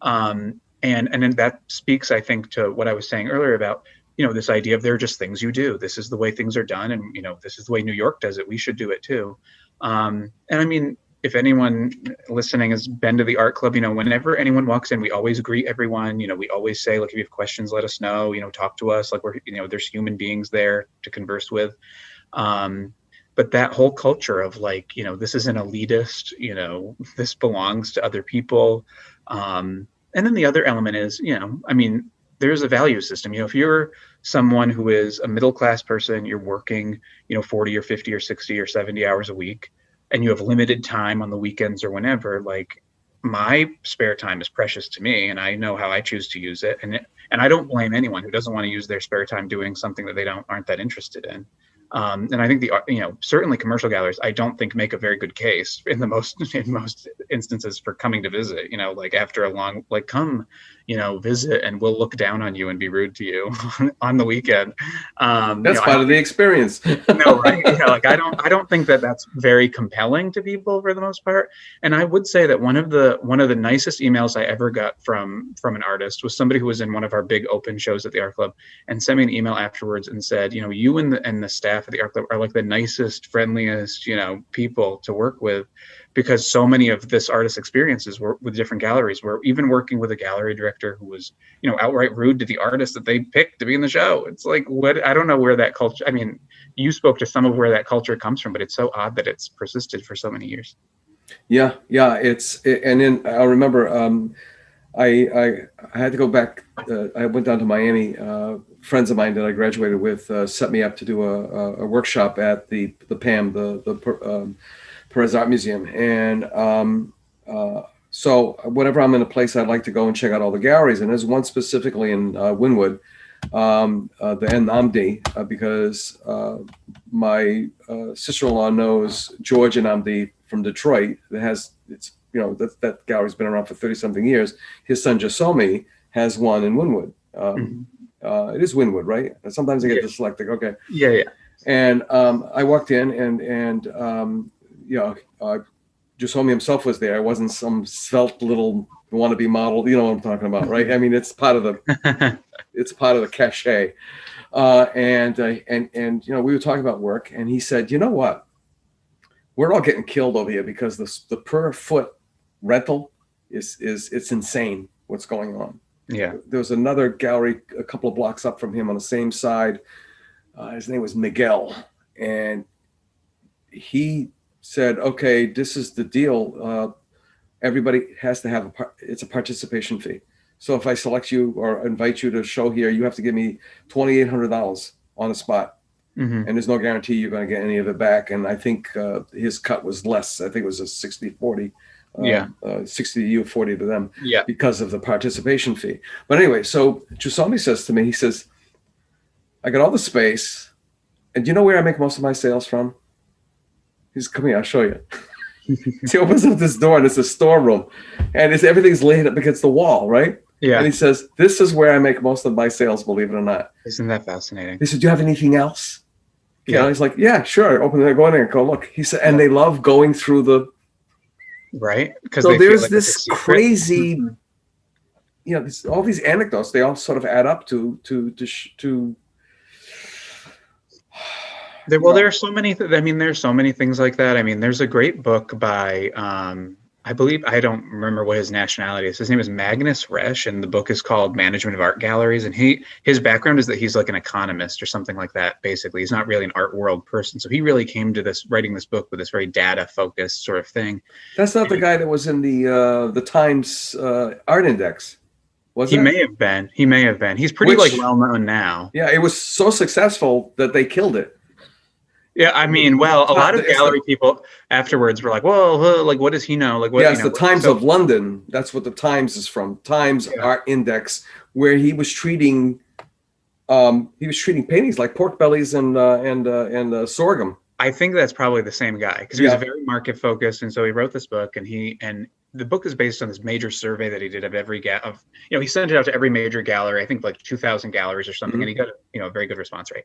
And then that speaks, I think, to what I was saying earlier about, this idea of they're just things you do. This is the way things are done. And, this is the way New York does it. We should do it too. And I mean, if anyone listening has been to the art club, whenever anyone walks in, we always greet everyone. We always say, look, if you have questions, let us know, talk to us. Like we're, there's human beings there to converse with. But that whole culture of like, this is an elitist, this belongs to other people. And then the other element is, there's a value system. If you're someone who is a middle-class person, you're working, 40 or 50 or 60 or 70 hours a week, and you have limited time on the weekends or whenever, like, my spare time is precious to me, and I know how I choose to use it. And I don't blame anyone who doesn't want to use their spare time doing something that they aren't that interested in. And I think certainly commercial galleries, I don't think make a very good case in most instances for coming to visit. Like after a long, like, come, visit, and we'll look down on you and be rude to you on the weekend. That's part of the experience. No, right? Yeah, like I don't think that that's very compelling to people for the most part. And I would say that one of the nicest emails I ever got from an artist was somebody who was in one of our big open shows at the art club, and sent me an email afterwards and said, you and the staff at the art club are like the nicest, friendliest, people to work with, because so many of this artist's experiences were with different galleries, were even working with a gallery director who was, outright rude to the artist that they picked to be in the show. It's like, I don't know where that culture, I mean, you spoke to some of where that culture comes from, but it's so odd that it's persisted for so many years. Yeah. And then I remember I had to go back. I went down to Miami. Friends of mine that I graduated with set me up to do a workshop at the PAM, the Perez Art Museum. And so whenever I'm in a place, I'd like to go and check out all the galleries. And there's one specifically in Wynwood, the Nnamdi, because my sister-in-law knows George Nnamdi from Detroit. That gallery's been around for 30-something years. His son Jasomi has one in Wynwood. It is Wynwood, right? Sometimes I get dyslexic. Okay. Yeah. And I walked in, and Jasomi himself was there. I wasn't some svelte little wannabe model. You know what I'm talking about, right? I mean, it's part of the cachet. And we were talking about work, and he said, you know what? We're all getting killed over here because the per foot rental it's insane what's going on. Yeah. There was another gallery a couple of blocks up from him on the same side. His name was Miguel, and he said, okay, this is the deal. Everybody has to have it's a participation fee. So if I select you or invite you to show here, you have to give me $2,800 on the spot. And there's no guarantee you're going to get any of it back. And I think his cut was less. I think it was a 60-40. 60 to you, 40 to them, because of the participation fee. But anyway, so Jasomi says to me, he says, I got all the space, and do you know where I make most of my sales from? He says, come here, I'll show you. He opens up this door, and it's a storeroom, and everything's laid up against the wall, right? Yeah. And he says, this is where I make most of my sales, believe it or not. Isn't that fascinating? He said, do you have anything else? Yeah. He's like, yeah, sure. Open it, go in there and go look. He said, and they love going through the right, because so there's this crazy, all these anecdotes. They all sort of add up to. There are so many. There's so many things like that. I mean, there's a great book by I believe, I don't remember what his nationality is. His name is Magnus Resch, and the book is called Management of Art Galleries. And his background is that he's like an economist or something like that. Basically, he's not really an art world person. So he really came to writing this book with this very data focused sort of thing. That's not the guy that was in the Times Art Index, was it? He may have been. He's pretty well known now. Yeah, it was so successful that they killed it. Yeah, I mean, well, a lot of gallery people afterwards were like, "Well, like, what does he know?" Like, what? Yeah, it's the Times of London. That's what the Times is from. Times Art Index, where he was treating paintings like pork bellies and sorghum. I think that's probably the same guy, because he was very market focused, and so he wrote this book, and the book is based on this major survey that he did of every he sent it out to every major gallery, I think like 2,000 galleries or something, and he got a very good response rate.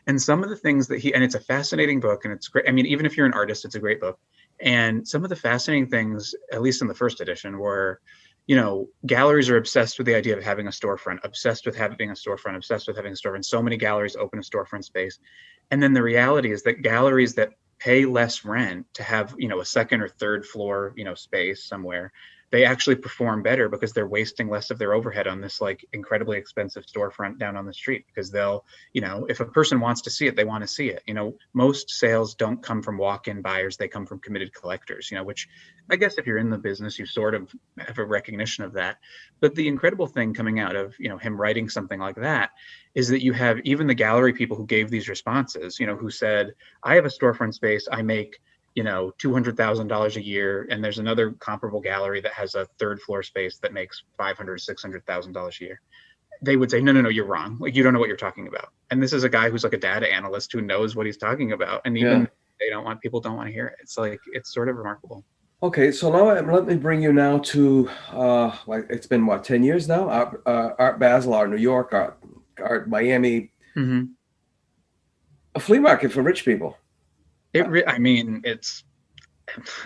And some of the things that and it's a fascinating book, and it's great. I mean, even if you're an artist, it's a great book. And some of the fascinating things, at least in the first edition, were, galleries are obsessed with the idea of having a storefront, obsessed with having a storefront. So many galleries open a storefront space. And then the reality is that galleries that pay less rent to have, a second or third floor, space somewhere, they actually perform better because they're wasting less of their overhead on this like incredibly expensive storefront down on the street, because they'll, if a person wants to see it, they want to see it. Most sales don't come from walk-in buyers, they come from committed collectors, which I guess if you're in the business, you sort of have a recognition of that. But the incredible thing coming out of, him writing something like that is that you have even the gallery people who gave these responses, who said, I have a storefront space, I make $200,000 a year, and there's another comparable gallery that has a third floor space that makes $500,000-$600,000 a year. They would say, no, you're wrong. Like, you don't know what you're talking about. And this is a guy who's like a data analyst who knows what he's talking about. And even people don't want to hear it. It's like, it's sort of remarkable. Okay, so now let me bring you now to like, it's been what, 10 years now? Art Basel, Art New York, Art Miami, a flea market for rich people. It's,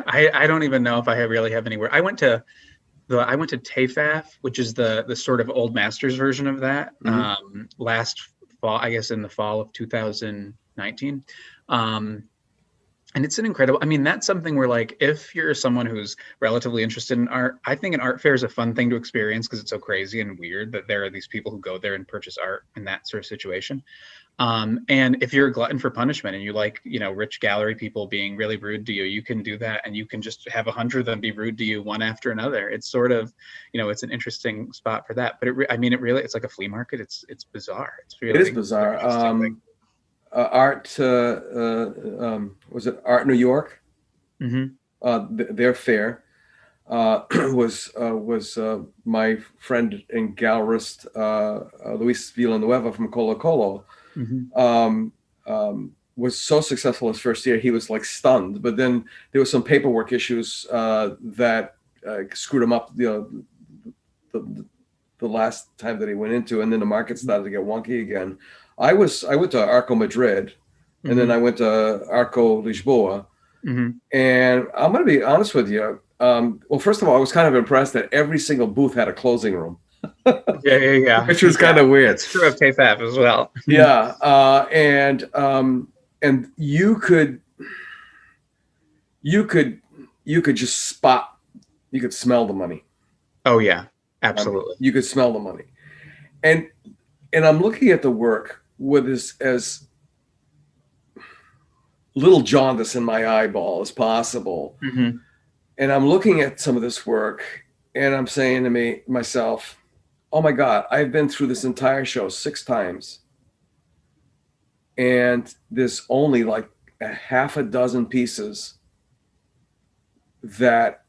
I don't even know if I really have anywhere. I went to TAFAF, which is the sort of old masters version of that, last fall, I guess in the fall of 2019. And it's an incredible, that's something where, like, if you're someone who's relatively interested in art, I think an art fair is a fun thing to experience because it's so crazy and weird that there are these people who go there and purchase art in that sort of situation. And if you're a glutton for punishment and you like, rich gallery people being really rude to you, you can do that, and you can just have 100 of them be rude to you one after another. It's sort of, it's an interesting spot for that. But it really, it's like a flea market. It's bizarre. It is bizarre. Art, was it Art New York? Their fair was my friend and gallerist Luis Villanueva from Colo Colo. Was so successful his first year, he was like stunned. But then there was some paperwork issues that screwed him up. The last time that he went into, and then the market started to get wonky again. I went to Arco Madrid, and then I went to Arco Lisboa, and I'm going to be honest with you. Well, first of all, I was kind of impressed that every single booth had a closing room. Yeah. Which was kind of weird. It's true of TAFAF as well. Yeah, and you could just spot, you could smell the money. Oh yeah, absolutely. You could smell the money, and I'm looking at the work with as little jaundice in my eyeball as possible. And I'm looking at some of this work, and I'm saying to myself, oh my God, I've been through this entire show 6 times, and there's only like a half a dozen pieces that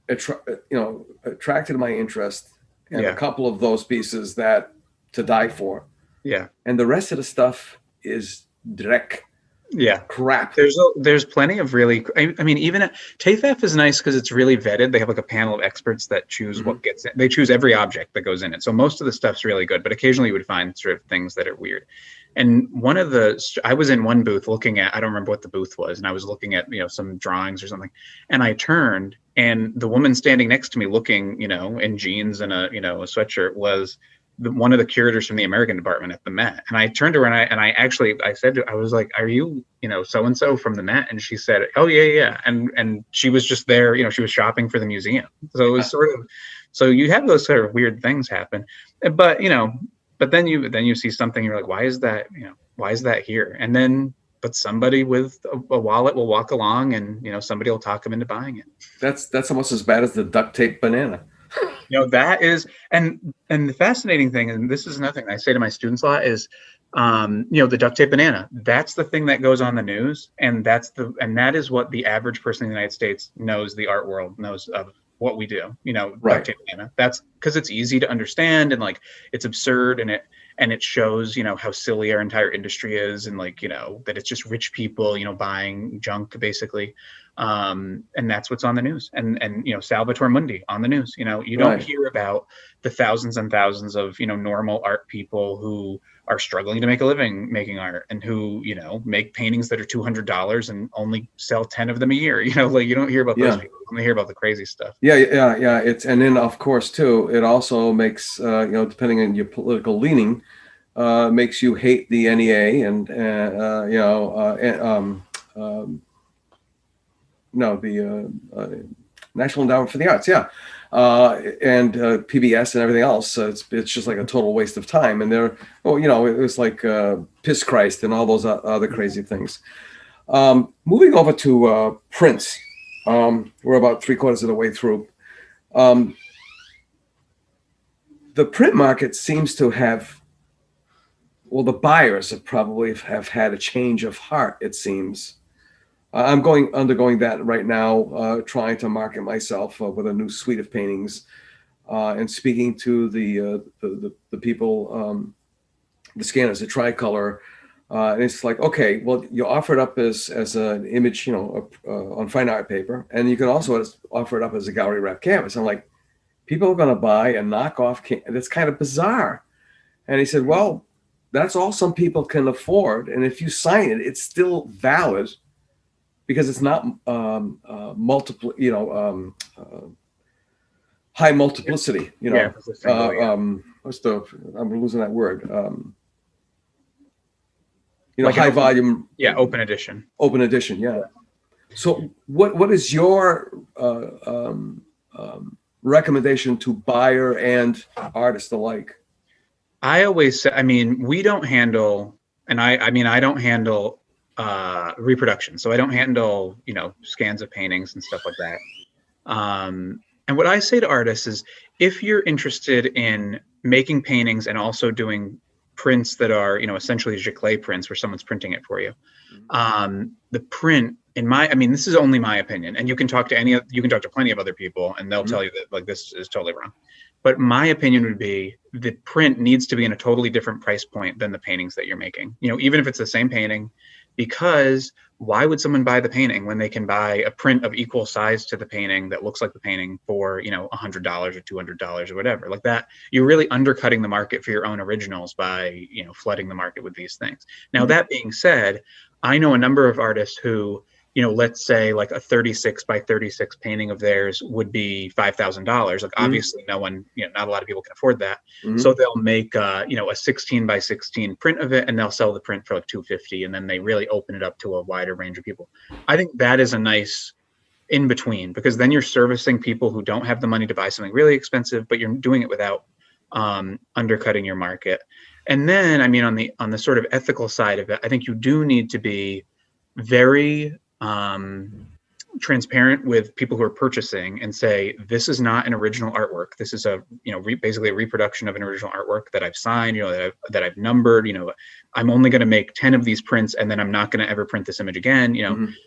attracted my interest, and a couple of those pieces that to die for. Yeah. And the rest of the stuff is dreck. Yeah. Crap. There's plenty of really, even at TAFAF is nice because it's really vetted. They have like a panel of experts that choose what gets in. They choose every object that goes in it. So most of the stuff's really good, but occasionally you would find sort of things that are weird. And I was in one booth looking at, I don't remember what the booth was, and I was looking at, some drawings or something, and I turned, and the woman standing next to me looking, in jeans and a sweatshirt was one of the curators from the American department at the Met. And I turned to her and I said to her, I was like, are you, so-and-so from the Met? And she said, oh yeah. And she was just there, she was shopping for the museum. So it was sort of, so you have those sort of weird things happen, but then you see something, you're like, why is that here? And then, but somebody with a wallet will walk along and, somebody will talk them into buying it. That's almost as bad as the duct tape banana. That is, and the fascinating thing, and this is another thing I say to my students a lot, is, the duct tape banana. That's the thing that goes on the news, and that is what the average person in the United States knows. The art world knows of what we do. Right. Duct tape banana. That's because it's easy to understand, and like it's absurd, and it shows how silly our entire industry is, and like that it's just rich people buying junk basically. And that's what's on the news, and Salvatore Mundi on the news. You don't hear about the thousands and thousands of normal art people who are struggling to make a living making art, and who make paintings that are $200 and only sell 10 of them a year. Like you don't hear about those people. You only hear about the crazy stuff. Yeah. It's, and then of course too, it also makes depending on your political leaning, makes you hate the NEA and the National Endowment for the Arts. and PBS and everything else. So it's just like a total waste of time. And they're, well, it was like Piss Christ and all those other crazy things. Moving over to prints, we're about 3/4 of the way through. The print market seems to have, well, the buyers have had a change of heart, it seems. I'm undergoing that right now, trying to market myself with a new suite of paintings, and speaking to the people, the scanners, the Tricolor, and it's like, okay, well, you offer it up as an image, on fine art paper, and you can also offer it up as a gallery wrap canvas. I'm like, people are going to buy a knockoff that's kind of bizarre. And he said, well, that's all some people can afford, and if you sign it, it's still valid. Because it's not multiple, high multiplicity. Yeah. I'm losing that word. Like high volume. Yeah, open edition. Open edition, yeah. So, what is your recommendation to buyer and artist alike? I always say, we don't handle, and I don't handle reproduction. So I don't handle, scans of paintings and stuff like that. And what I say to artists is, if you're interested in making paintings and also doing prints that are, essentially giclée prints where someone's printing it for you, the print, this is only my opinion, and you can talk to plenty of other people and they'll tell you that like this is totally wrong. But my opinion would be the print needs to be in a totally different price point than the paintings that you're making, even if it's the same painting. Because why would someone buy the painting when they can buy a print of equal size to the painting that looks like the painting for, $100 or $200 or whatever like that? You're really undercutting the market for your own originals by, flooding the market with these things. Now, that being said, I know a number of artists who, let's say like a 36 by 36 painting of theirs would be $5,000. Like obviously no one, not a lot of people can afford that. So they'll make, a 16 by 16 print of it and they'll sell the print for like $250. And then they really open it up to a wider range of people. I think that is a nice in between, because then you're servicing people who don't have the money to buy something really expensive, but you're doing it without undercutting your market. And then, on the sort of ethical side of it, I think you do need to be very transparent with people who are purchasing and say, this is not an original artwork. This is basically a reproduction of an original artwork that I've signed, that I've numbered, I'm only going to make 10 of these prints and then I'm not going to ever print this image again,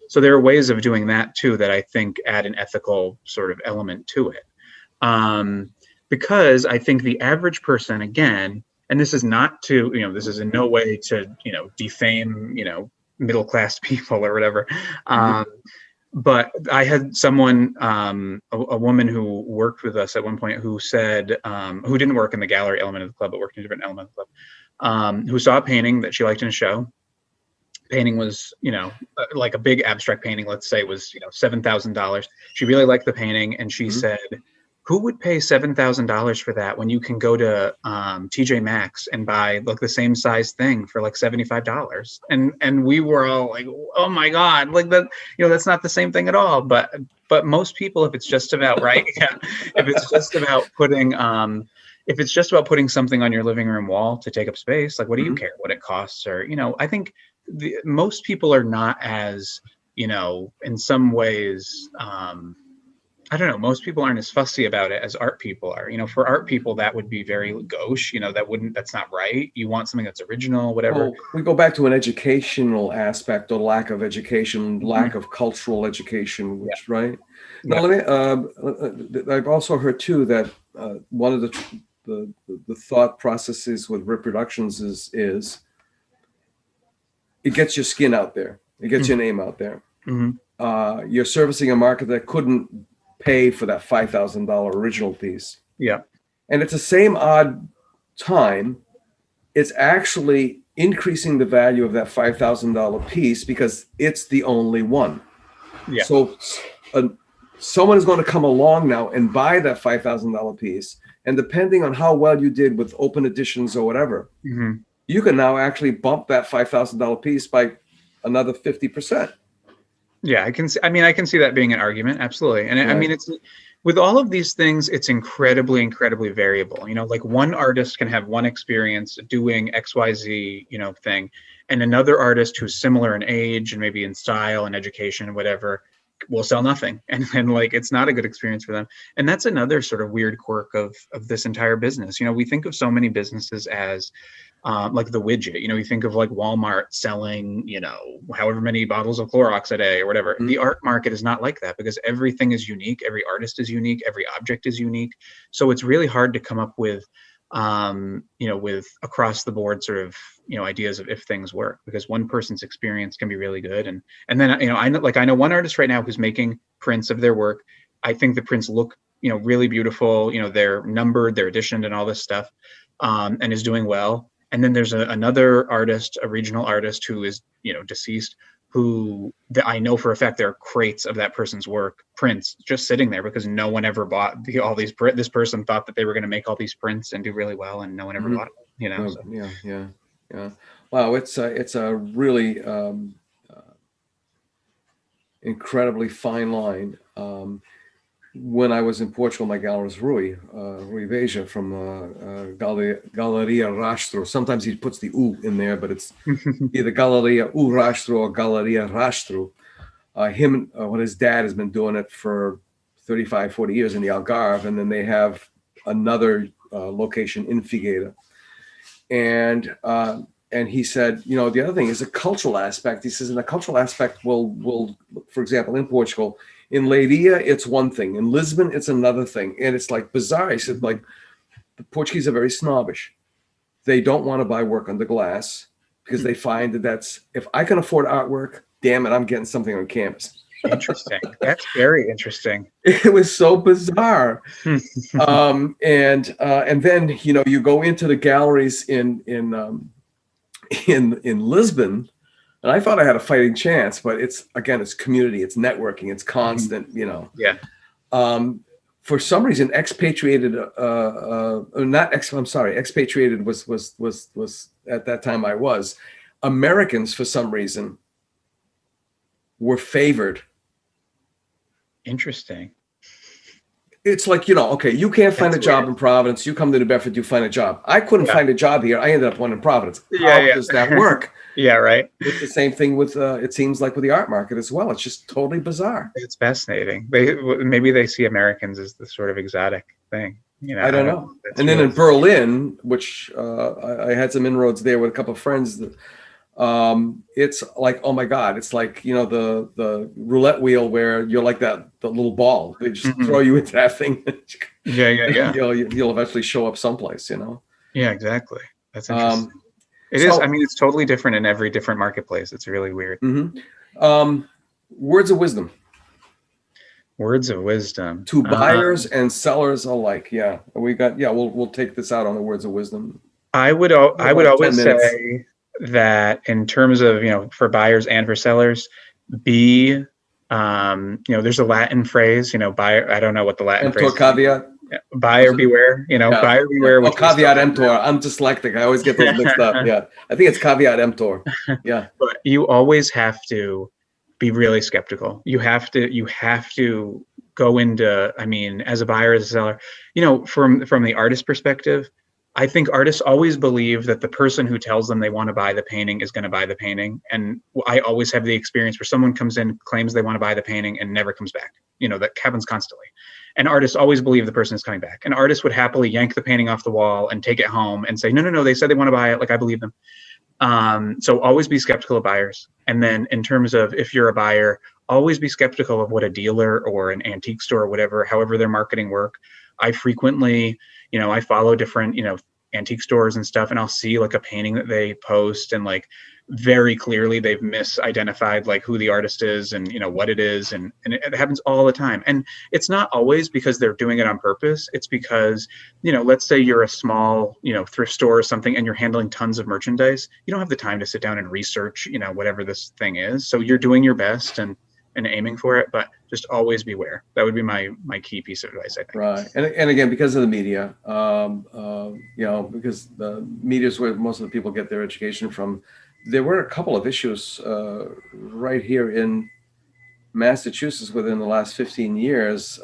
So there are ways of doing that too, that I think add an ethical sort of element to it. Because I think the average person, again, and this is not to, this is in no way to, defame, middle-class people or whatever. But I had someone, a woman who worked with us at one point who said, who didn't work in the gallery element of the club, but worked in a different element of the club, who saw a painting that she liked in a show. Painting was, like a big abstract painting, let's say was, $7,000. She really liked the painting. And she said, who would pay $7,000 for that when you can go to TJ Maxx and buy like the same size thing for like $75? And we were all like, oh my God, like that, that's not the same thing at all. But most people, if it's just about if it's just about putting something on your living room wall to take up space, like what do you care what it costs? Or I think most people are not as in some ways. I don't know. Most people aren't as fussy about it as art people are. For art people, that would be very gauche. That's not right. You want something that's original, whatever. Well, we go back to an educational aspect or lack of education, lack of cultural education, which, right? Now, let me, I've also heard too that one of the thought processes with reproductions is it gets your skin out there. It gets your name out there. You're servicing a market that couldn't pay for that $5,000 original piece. Yeah. And at the same odd time, it's actually increasing the value of that $5,000 piece because it's the only one. Yeah. So someone is going to come along now and buy that $5,000 piece. And depending on how well you did with open editions or whatever, you can now actually bump that $5,000 piece by another 50%. Yeah, I can see that being an argument. Absolutely. And right. With all of these things, it's incredibly, incredibly variable. You know, like one artist can have one experience doing XYZ, you know, thing, and another artist who's similar in age and maybe in style and education and whatever will sell nothing. And like it's not a good experience for them. And that's another sort of weird quirk of this entire business. You know, we think of so many businesses as like the widget. You know, you think of like Walmart selling, you know, however many bottles of Clorox a day or whatever. Mhm. The art market is not like that because everything is unique. Every artist is unique. Every object is unique. So it's really hard to come up with, you know, with across the board sort of, you know, ideas of if things work because one person's experience can be really good. And then, you know, I know one artist right now who's making prints of their work. I think the prints look, you know, really beautiful. You know, they're numbered, they're editioned and all this stuff, and is doing well. And then there's another artist, a regional artist who is, you know, deceased, who I know for a fact there are crates of that person's work, prints, just sitting there because no one ever bought all these. This person thought that they were going to make all these prints and do really well, and no one ever bought them. You know, Oh, so. yeah. Wow, it's a really incredibly fine line. When I was in Portugal, my gallerist Rui Veja from Galeria Rastro. Sometimes he puts the U in there, but it's either Galeria U Rastro or Galeria Rastro. His dad has been doing it for 35, 40 years in the Algarve, and then they have another location in Figueira. And he said, you know, the other thing is a cultural aspect. He says, in a cultural aspect, will for example, in Portugal, in Leiria, it's one thing. In Lisbon, it's another thing. And it's like bizarre. He said, like, the Portuguese are very snobbish. They don't want to buy work under glass because they find that if I can afford artwork, damn it, I'm getting something on canvas. Interesting. That's very interesting. It was so bizarre. And then, you know, you go into the galleries in Lisbon, and I thought I had a fighting chance, but it's community, it's networking, it's constant, you know. Yeah. For some reason, expatriated was at that time Americans for some reason were favored. Interesting. It's like, you know, okay, you can't find a job in Providence. You come to New Bedford, you find a job. I couldn't find a job here. I ended up one in Providence. How does that work? Yeah, right. It's the same thing with, it seems like with the art market as well. It's just totally bizarre. It's fascinating. Maybe they see Americans as the sort of exotic thing. You know, I don't know. And then in Berlin, which I had some inroads there with a couple of friends, it's like, oh my God, it's like, you know, the roulette wheel where you're like the little ball. They just throw you into that thing. Yeah. You'll eventually show up someplace, you know? Yeah, exactly. That's interesting. It is. I mean, it's totally different in every different marketplace. It's really weird. Words of wisdom. Words of wisdom to buyers and sellers alike. Yeah, we'll take this out on the words of wisdom. I would always say that in terms of, you know, for buyers and for sellers, you know, there's a Latin phrase, you know, buyer. I don't know what the Latin phrase is. Caveat. Buyer beware, you know, buyer beware. Which caveat emptor. I'm dyslexic. I always get those mixed up. Yeah, I think it's caveat emptor. Yeah, but you always have to be really skeptical. You have to go into, I mean, as a buyer, as a seller, you know, from the artist perspective, I think artists always believe that the person who tells them they want to buy the painting is going to buy the painting. And I always have the experience where someone comes in, claims they want to buy the painting and never comes back. You know, that happens constantly. And artists always believe the person is coming back. An artist would happily yank the painting off the wall and take it home and say, no, they said they want to buy it. Like, I believe them. So always be skeptical of buyers. And then in terms of, if you're a buyer, always be skeptical of what a dealer or an antique store or whatever, however their marketing work. I frequently, you know, I follow different, you know, antique stores and stuff, and I'll see like a painting that they post, and like very clearly they've misidentified like who the artist is and, you know, what it is. And it happens all the time. And it's not always because they're doing it on purpose. It's because, you know, let's say you're a small, you know, thrift store or something, and you're handling tons of merchandise. You don't have the time to sit down and research, you know, whatever this thing is. So you're doing your best and aiming for it, but just always beware. That would be my key piece of advice, I think. Right. And again, because of the media, you know, because the media is where most of the people get their education from. There were a couple of issues right here in Massachusetts within the last 15 years.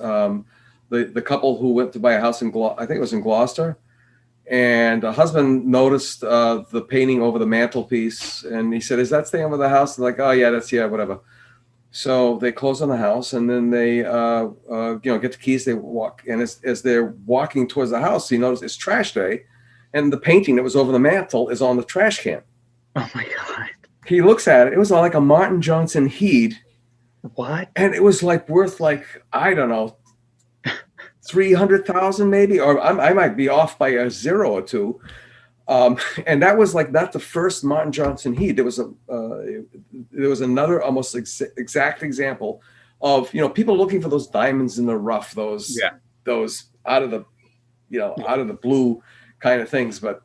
the couple who went to buy a house in I think it was in Gloucester, and the husband noticed the painting over the mantelpiece, and he said, "Is that staying over the house?" And like, "Oh yeah, that's whatever." So they close on the house, and then they get the keys. They walk, and as they're walking towards the house, he noticed it's trash day, and the painting that was over the mantle is on the trash can. Oh my God. He looks at it. It was like a Martin Johnson Heed. What? And it was like worth like, I don't know, 300,000 maybe, or I might be off by a zero or two. And that was like not the first Martin Johnson Heed. There was another almost exact example of, people looking for those diamonds in the rough, those out of the blue kind of things. But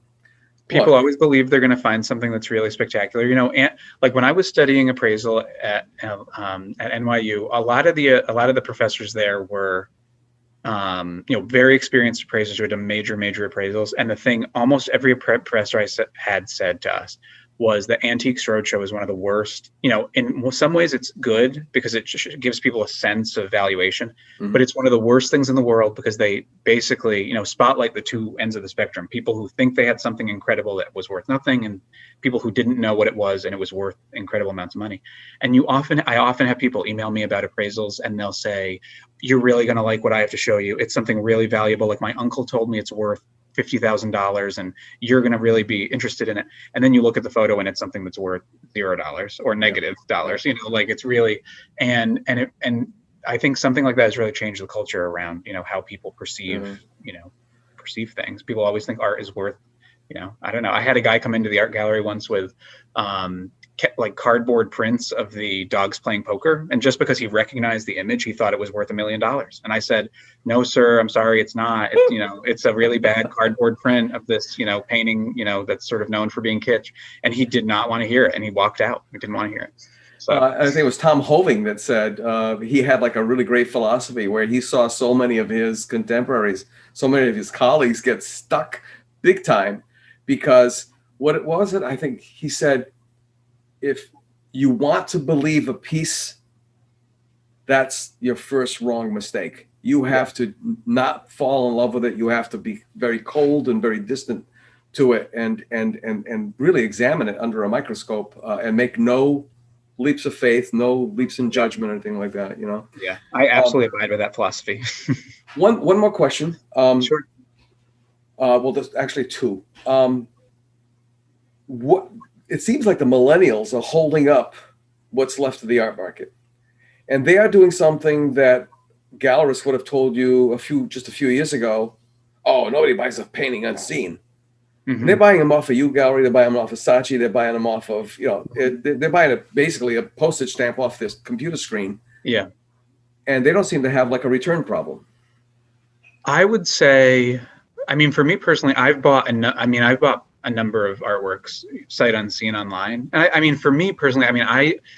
people always believe they're going to find something that's really spectacular, and like when I was studying appraisal at NYU, a lot of the professors there were, very experienced appraisers who had done major appraisals. And the thing almost every professor had said to us was the Antiques Roadshow is one of the worst. In some ways it's good because it gives people a sense of valuation, but it's one of the worst things in the world because they basically, spotlight the two ends of the spectrum. People who think they had something incredible that was worth nothing, and people who didn't know what it was and it was worth incredible amounts of money. And I often have people email me about appraisals, and they'll say, "You're really going to like what I have to show you. It's something really valuable. Like my uncle told me it's worth $50,000 and you're going to really be interested in it." And then you look at the photo and it's something that's worth $0 or negative dollars, like it's really, and I think something like that has really changed the culture around, how people perceive things. People always think art is worth, I don't know. I had a guy come into the art gallery once with, like cardboard prints of the dogs playing poker, and just because he recognized the image, he thought it was worth $1 million. And I said, "No, sir, I'm sorry, it's not. It's a really bad cardboard print of this, painting, that's sort of known for being kitsch." And he did not want to hear it, and he walked out. He didn't want to hear it. So I think it was Tom Hoving that said he had like a really great philosophy where he saw so many of his contemporaries, so many of his colleagues get stuck big time because I think he said, if you want to believe a piece, that's your first wrong mistake. You have to not fall in love with it. You have to be very cold and very distant to it, and really examine it under a microscope and make no leaps of faith, no leaps in judgment, or anything like that. Yeah, I absolutely abide with that philosophy. One more question. Sure. Well, there's actually two. It seems like the millennials are holding up what's left of the art market, and they are doing something that gallerists would have told you just a few years ago. Oh, nobody buys a painting unseen. Mm-hmm. They're buying them off of U Gallery. They're buying them off of Saatchi. They're buying them off of, they're buying basically a postage stamp off this computer screen. Yeah. And they don't seem to have like a return problem. I would say, for me personally, I've bought a number of artworks sight unseen online. And for me personally,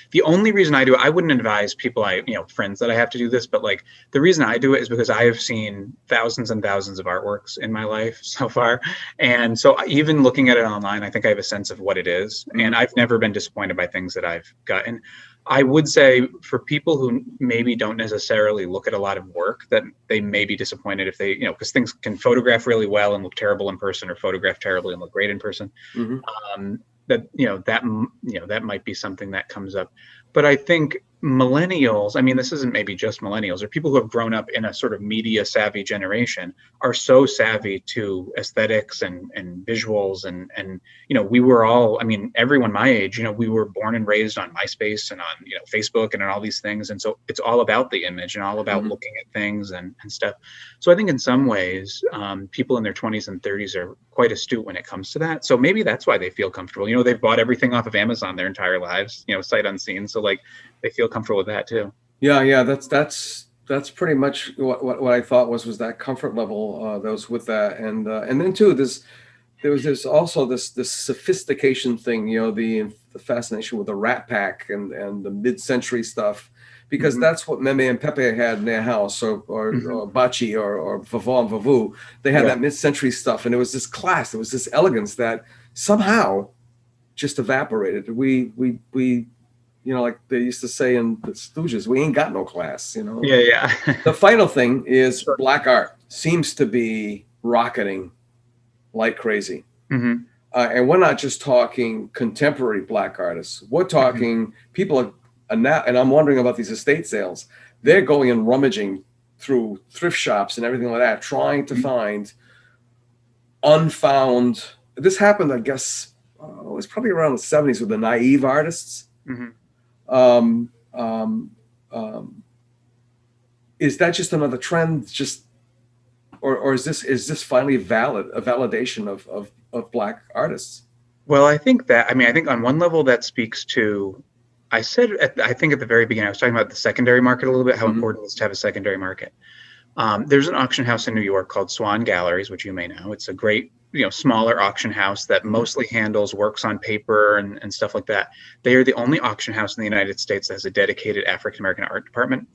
the only reason I do it, I wouldn't advise people, friends that I have to do this, but like the reason I do it is because I have seen thousands and thousands of artworks in my life so far. And so even looking at it online, I think I have a sense of what it is. Mm-hmm. And I've never been disappointed by things that I've gotten. I would say for people who maybe don't necessarily look at a lot of work, that they may be disappointed if they, because things can photograph really well and look terrible in person, or photograph terribly and look great in person. Mm-hmm. That might be something that comes up. But I think millennials, this isn't maybe just millennials, or people who have grown up in a sort of media savvy generation, are so savvy to aesthetics and visuals. And we were all, everyone my age, we were born and raised on MySpace and on, Facebook and on all these things. And so it's all about the image and all about mm-hmm. looking at things and stuff. So I think in some ways, people in their 20s and 30s are quite astute when it comes to that. So maybe that's why they feel comfortable. They've bought everything off of Amazon their entire lives, sight unseen. So like they feel comfortable with that too. Yeah. That's pretty much what I thought was that comfort level that was with that. And then too, there was also this sophistication thing, the fascination with the Rat Pack and the mid-century stuff, because mm-hmm. that's what Meme and Pepe had in their house, or Bacci or Vavon Vavu. They had that mid-century stuff, and it was this class, it was this elegance that somehow just evaporated. We like they used to say in the Stooges, we ain't got no class, Yeah. The final thing is Black art seems to be rocketing like crazy. Mm-hmm. And we're not just talking contemporary Black artists. We're talking people are now, and I'm wondering about these estate sales. They're going and rummaging through thrift shops and everything like that, trying to find unfound. This happened, I guess, it was probably around the 70s with the naive artists. Is that just another trend? Or is this finally a validation of Black artists? Well, I think on one level that speaks to, I think at the very beginning, I was talking about the secondary market a little bit, how important it is to have a secondary market. There's an auction house in New York called Swan Galleries, which you may know. It's a great, smaller auction house that mostly handles works on paper and stuff like that. They are the only auction house in the United States that has a dedicated African American art department.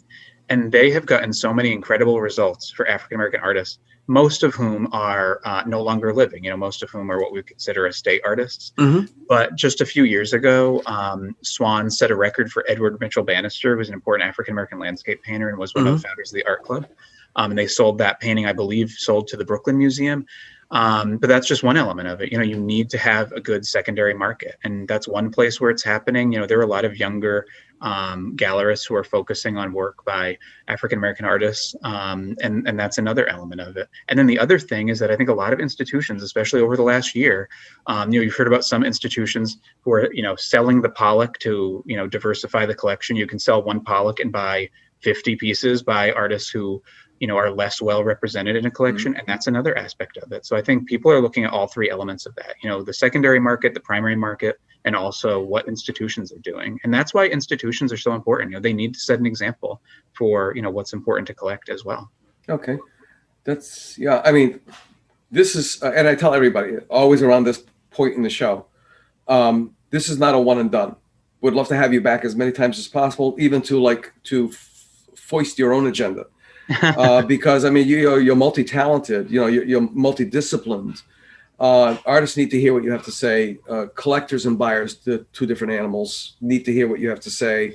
And they have gotten so many incredible results for African American artists, most of whom are no longer living, most of whom are what we consider estate artists. But just a few years ago, Swan set a record for Edward Mitchell Bannister, who was an important African American landscape painter and was one of the founders of the art club. And they sold that painting, I believe, sold to the Brooklyn Museum. But that's just one element of it. You need to have a good secondary market. And that's one place where it's happening. There are a lot of younger gallerists who are focusing on work by African-American artists. And that's another element of it. And then the other thing is that I think a lot of institutions, especially over the last year, you've heard about some institutions who are, selling the Pollock to, diversify the collection. You can sell one Pollock and buy 50 pieces by artists who, are less well represented in a collection. And that's another aspect of it. So I think people are looking at all three elements of that, the secondary market, the primary market, and also what institutions are doing. And that's why institutions are so important. They need to set an example for, what's important to collect as well. Okay. This is, and I tell everybody always around this point in the show, this is not a one and done. Would love to have you back as many times as possible, even to foist your own agenda. Because you're multi-talented, you're multi-disciplined. Artists need to hear what you have to say. Collectors and buyers, the two different animals, need to hear what you have to say.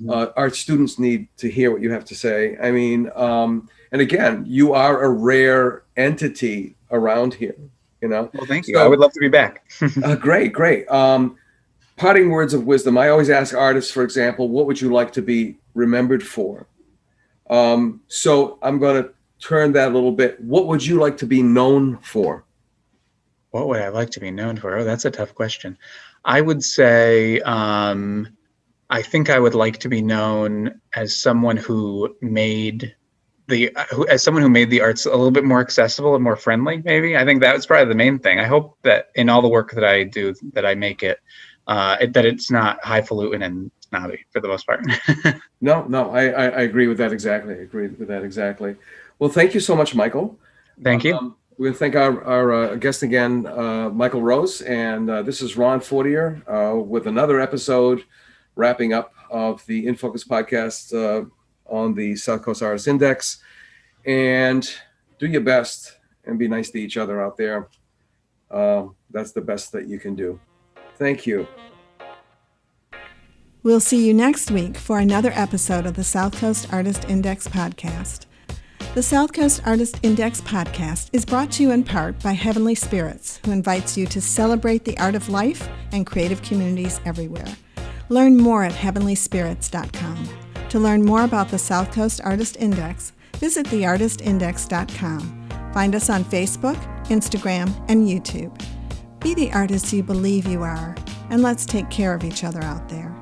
Art students need to hear what you have to say. And again, you are a rare entity around here, Well, thank you. I would love to be back. Great. Parting words of wisdom. I always ask artists, for example, what would you like to be remembered for? So I'm going to turn that a little bit. What would you like to be known for? What would I like to be known for? Oh, that's a tough question. I would say, I think I would like to be known as someone who made the arts a little bit more accessible and more friendly, maybe. I think that was probably the main thing. I hope that in all the work that I do, that I make it, that it's not highfalutin and snobby for the most part. No, I agree with that exactly. Well, thank you so much, Michael. Thank you. We're going to thank our guest again, Michael Rose. And this is Ron Fortier with another episode wrapping up of the In Focus podcast on the South Coast Artist Index. And do your best and be nice to each other out there. That's the best that you can do. Thank you. We'll see you next week for another episode of the South Coast Artist Index podcast. The South Coast Artist Index podcast is brought to you in part by Heavenly Spirits, who invites you to celebrate the art of life and creative communities everywhere. Learn more at heavenlyspirits.com. To learn more about the South Coast Artist Index, visit theartistindex.com. Find us on Facebook, Instagram, and YouTube. Be the artist you believe you are, and let's take care of each other out there.